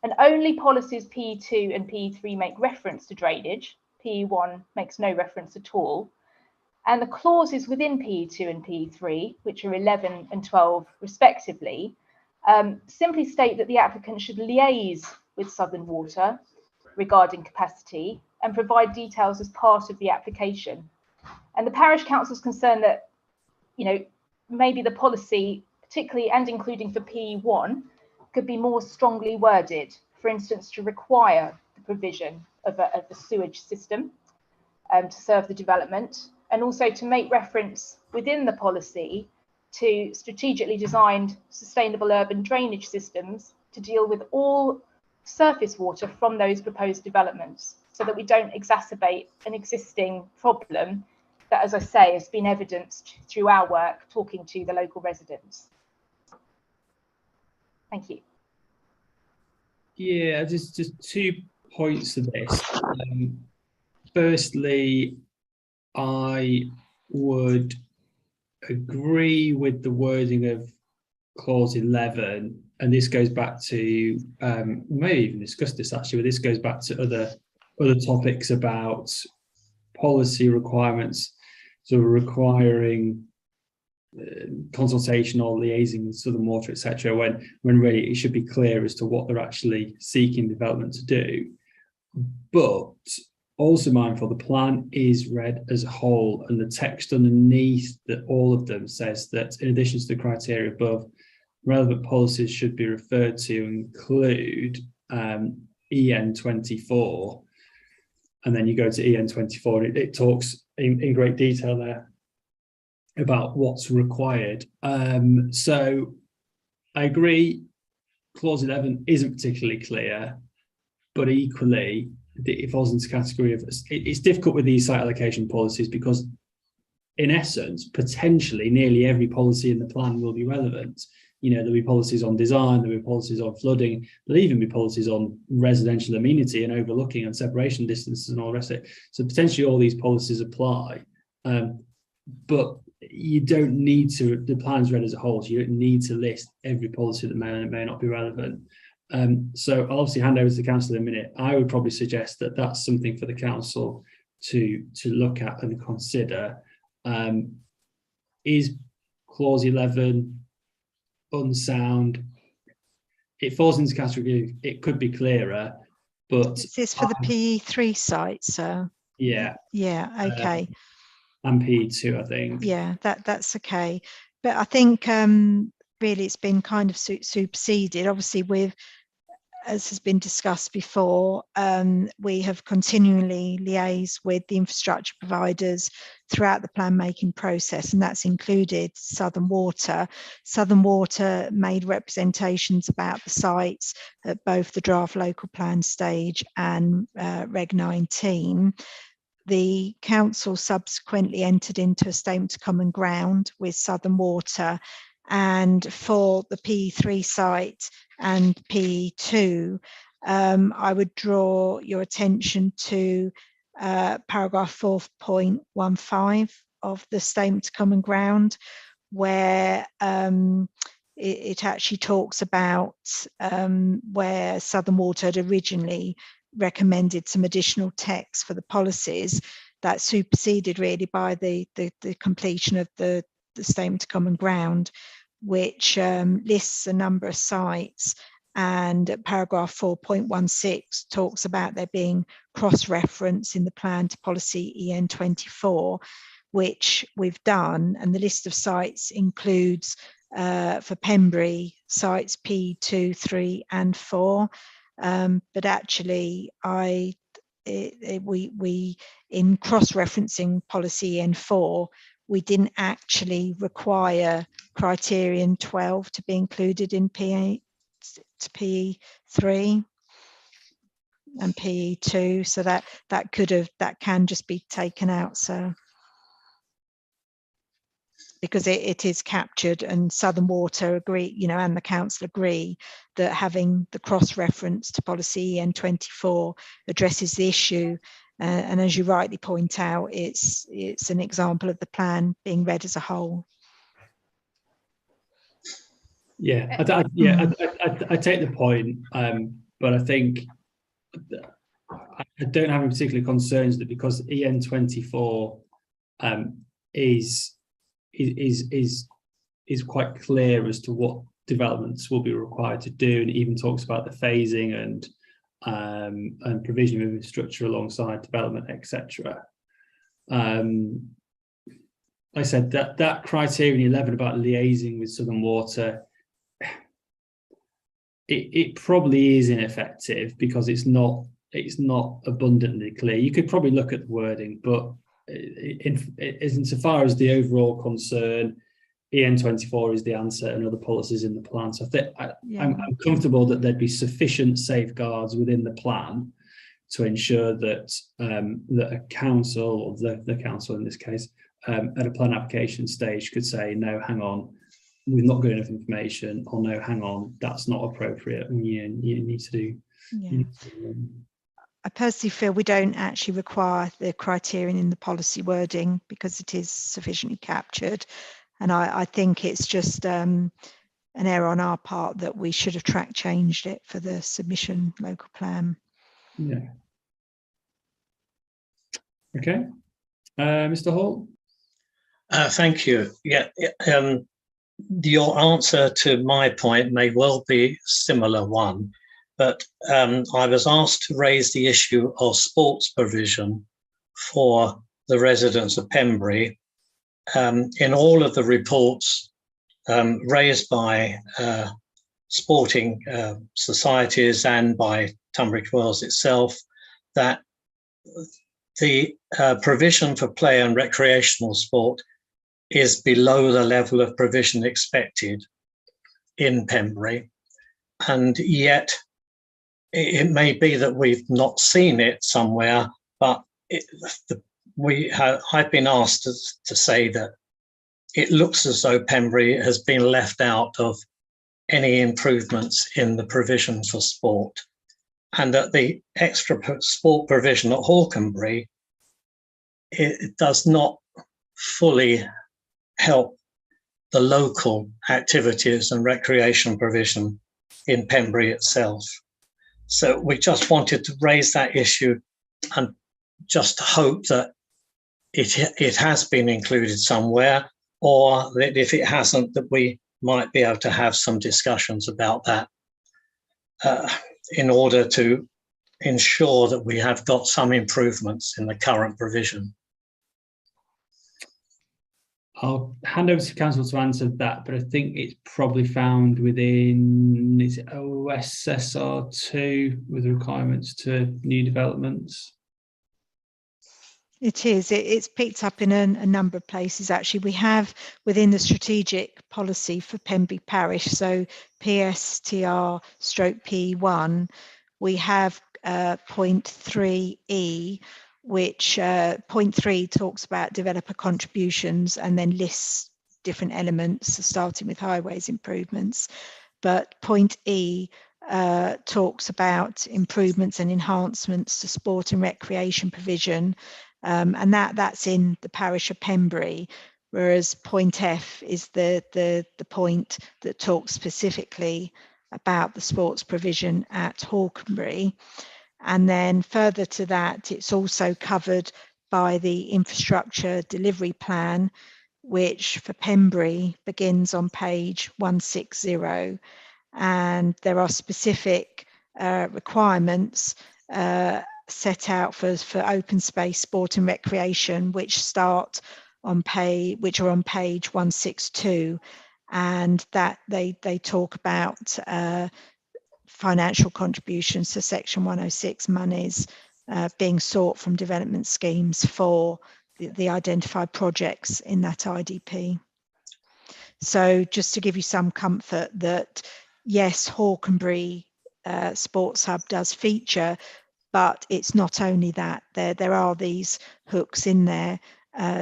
And only policies PE2 and PE3 make reference to drainage. PE1 makes no reference at all. And the clauses within PE2 and PE3, which are 11 and 12 respectively, simply state that the applicant should liaise with Southern Water regarding capacity and provide details as part of the application. And the parish council is concerned that, maybe the policy, particularly and including for PE1, could be more strongly worded, for instance, to require the provision of a sewage system to serve the development, and also to make reference within the policy to strategically designed sustainable urban drainage systems to deal with all surface water from those proposed developments, so that we don't exacerbate an existing problem that, as I say, has been evidenced through our work talking to the local residents. Thank you. Yeah, just 2 points to this. Firstly, I would agree with the wording of clause 11, and this goes back to we may even discuss this actually, but this goes back to other topics about policy requirements, so requiring consultation or liaising with Southern Water, etc., when really it should be clear as to what they're actually seeking development to do. But also mindful, the plan is read as a whole, and the text underneath that all of them says that in addition to the criteria above, relevant policies should be referred to include EN 24. And then you go to EN 24, and it talks in great detail there about what's required. So I agree, clause 11 isn't particularly clear, but equally it falls into the category of, it's difficult with these site allocation policies because in essence, potentially nearly every policy in the plan will be relevant. You know, there'll be policies on design, there'll be policies on flooding, there'll even be policies on residential amenity and overlooking and separation distances and all the rest of it. So potentially all these policies apply, but you don't need to, the plan's read as a whole, so you don't need to list every policy that may or may not be relevant. So I'll obviously hand over to the council in a minute. I would probably suggest that that's something for the council to look at and consider. Is clause 11 unsound? It falls into the category, it could be clearer, but is this for the PE3 site? So yeah, okay, and PE2, I think. Yeah, that's okay. But I think really it's been kind of superseded. Obviously, with, as has been discussed before, we have continually liaised with the infrastructure providers throughout the plan making process, and that's included Southern Water. Southern Water made representations about the sites at both the draft local plan stage and Reg 19. The council subsequently entered into a statement of common ground with Southern Water, and for the PE3 site and PE2, I would draw your attention to paragraph 4.15 of the statement of common ground, where it actually talks about where Southern Water had originally recommended some additional text for the policies. That superseded really by the completion of the statement of common ground, which lists a number of sites, and paragraph 4.16 talks about there being cross-reference in the plan to policy EN 24, which we've done, and the list of sites includes for Pembury sites P2, 3 and 4. But actually, we in cross-referencing policy N4, we didn't actually require criterion 12 to be included in PE3 and PE2, so that can just be taken out. So because it is captured, and Southern Water agree, you know, and the council agree that having the cross-reference to policy EN24 addresses the issue. And as you rightly point out, it's an example of the plan being read as a whole. Yeah, I take the point, but I think I don't have any particular concerns that because EN24 is quite clear as to what developments will be required to do, and even talks about the phasing and provision of infrastructure alongside development, etc. Like I said, that criterion 11 about liaising with Southern Water, it probably is ineffective because it's not abundantly clear. You could probably look at the wording, but insofar as the overall concern, EN24 is the answer, and other policies in the plan. So I'm comfortable that there'd be sufficient safeguards within the plan to ensure that that a council, or the council in this case, at a plan application stage could say, no, hang on, we've not got enough information, or no, hang on, that's not appropriate, and you need to do. Yeah. I personally feel we don't actually require the criterion in the policy wording because it is sufficiently captured. And I think it's just an error on our part that we should have track changed it for the submission local plan. Yeah. Okay. Mr. Hall? Thank you. Yeah, your answer to my point may well be a similar one, but I was asked to raise the issue of sports provision for the residents of Pembry. In all of the reports raised by sporting societies and by Tunbridge Wells itself, that the provision for play and recreational sport is below the level of provision expected in Pembury. And yet it may be that we've not seen it somewhere, but I've been asked to say that it looks as though Pembury has been left out of any improvements in the provision for sport, and that the extra sport provision at Hawkenbury, it does not fully help the local activities and recreation provision in Pembury itself. So we just wanted to raise that issue and just hope that it has been included somewhere, or that if it hasn't, that we might be able to have some discussions about that in order to ensure that we have got some improvements in the current provision. I'll hand over to council to answer that, but I think it's probably found within, is it OSSR2 with the requirements to new developments? It is. It's picked up in a number of places, actually. We have within the strategic policy for Pembury Parish, so PSTR/P1, we have point 3E, which point 3 talks about developer contributions and then lists different elements, starting with highways improvements. But point E talks about improvements and enhancements to sport and recreation provision, and that's in the parish of Pembury, whereas point F is the point that talks specifically about the sports provision at Hawkenbury. And then further to that, it's also covered by the infrastructure delivery plan, which for Pembury begins on page 160. And there are specific requirements set out for open space, sport and recreation, which are on page 162, and that they talk about financial contributions to Section 106 monies being sought from development schemes for the identified projects in that IDP. So just to give you some comfort that yes, Hawkenbury Sports Hub does feature, but it's not only that. There are these hooks in there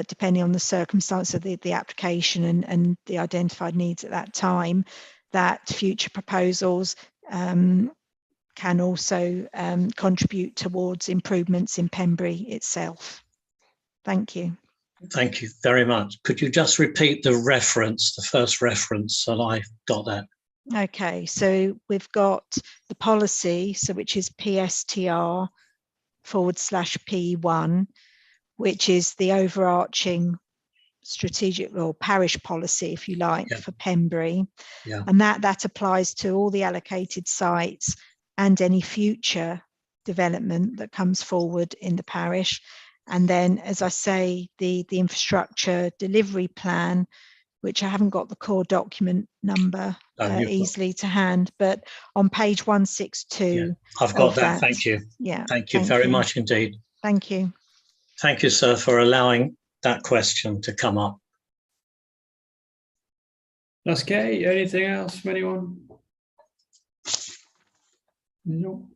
depending on the circumstance of the application and the identified needs at that time, that future proposals can also contribute towards improvements in Pembury itself. Thank you. Thank you very much. Could you just repeat the reference, the first reference, so I got that? Okay, so we've got the policy, so which is PSTR/P1, which is the overarching strategic or parish policy, if you like, for Pembury. And that applies to all the allocated sites and any future development that comes forward in the parish. And then, as I say, the infrastructure delivery plan, which I haven't got the core document number easily to hand, but on page 162. I've got that. Thank you. Yeah. Thank you very much indeed. Thank you. Thank you, sir, for allowing that question to come up. That's okay. Anything else from anyone? No.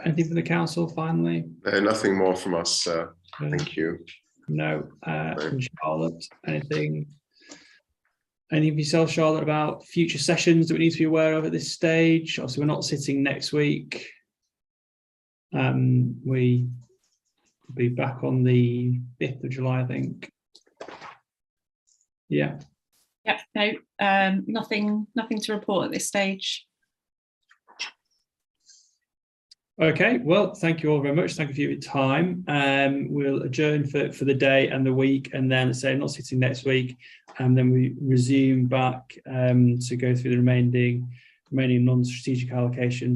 Anything from the council finally? Nothing more from us, sir. Thank you. No. From Charlotte, anything? Any of yourself, Charlotte, about future sessions that we need to be aware of at this stage? Obviously, we're not sitting next week. We will be back on the 5th of July, I think. Yeah. Yeah, no, nothing to report at this stage. Okay, well, thank you all very much. Thank you for your time. We'll adjourn for the day and the week, and then say not sitting next week, and then we resume back to go through the remaining non-strategic allocations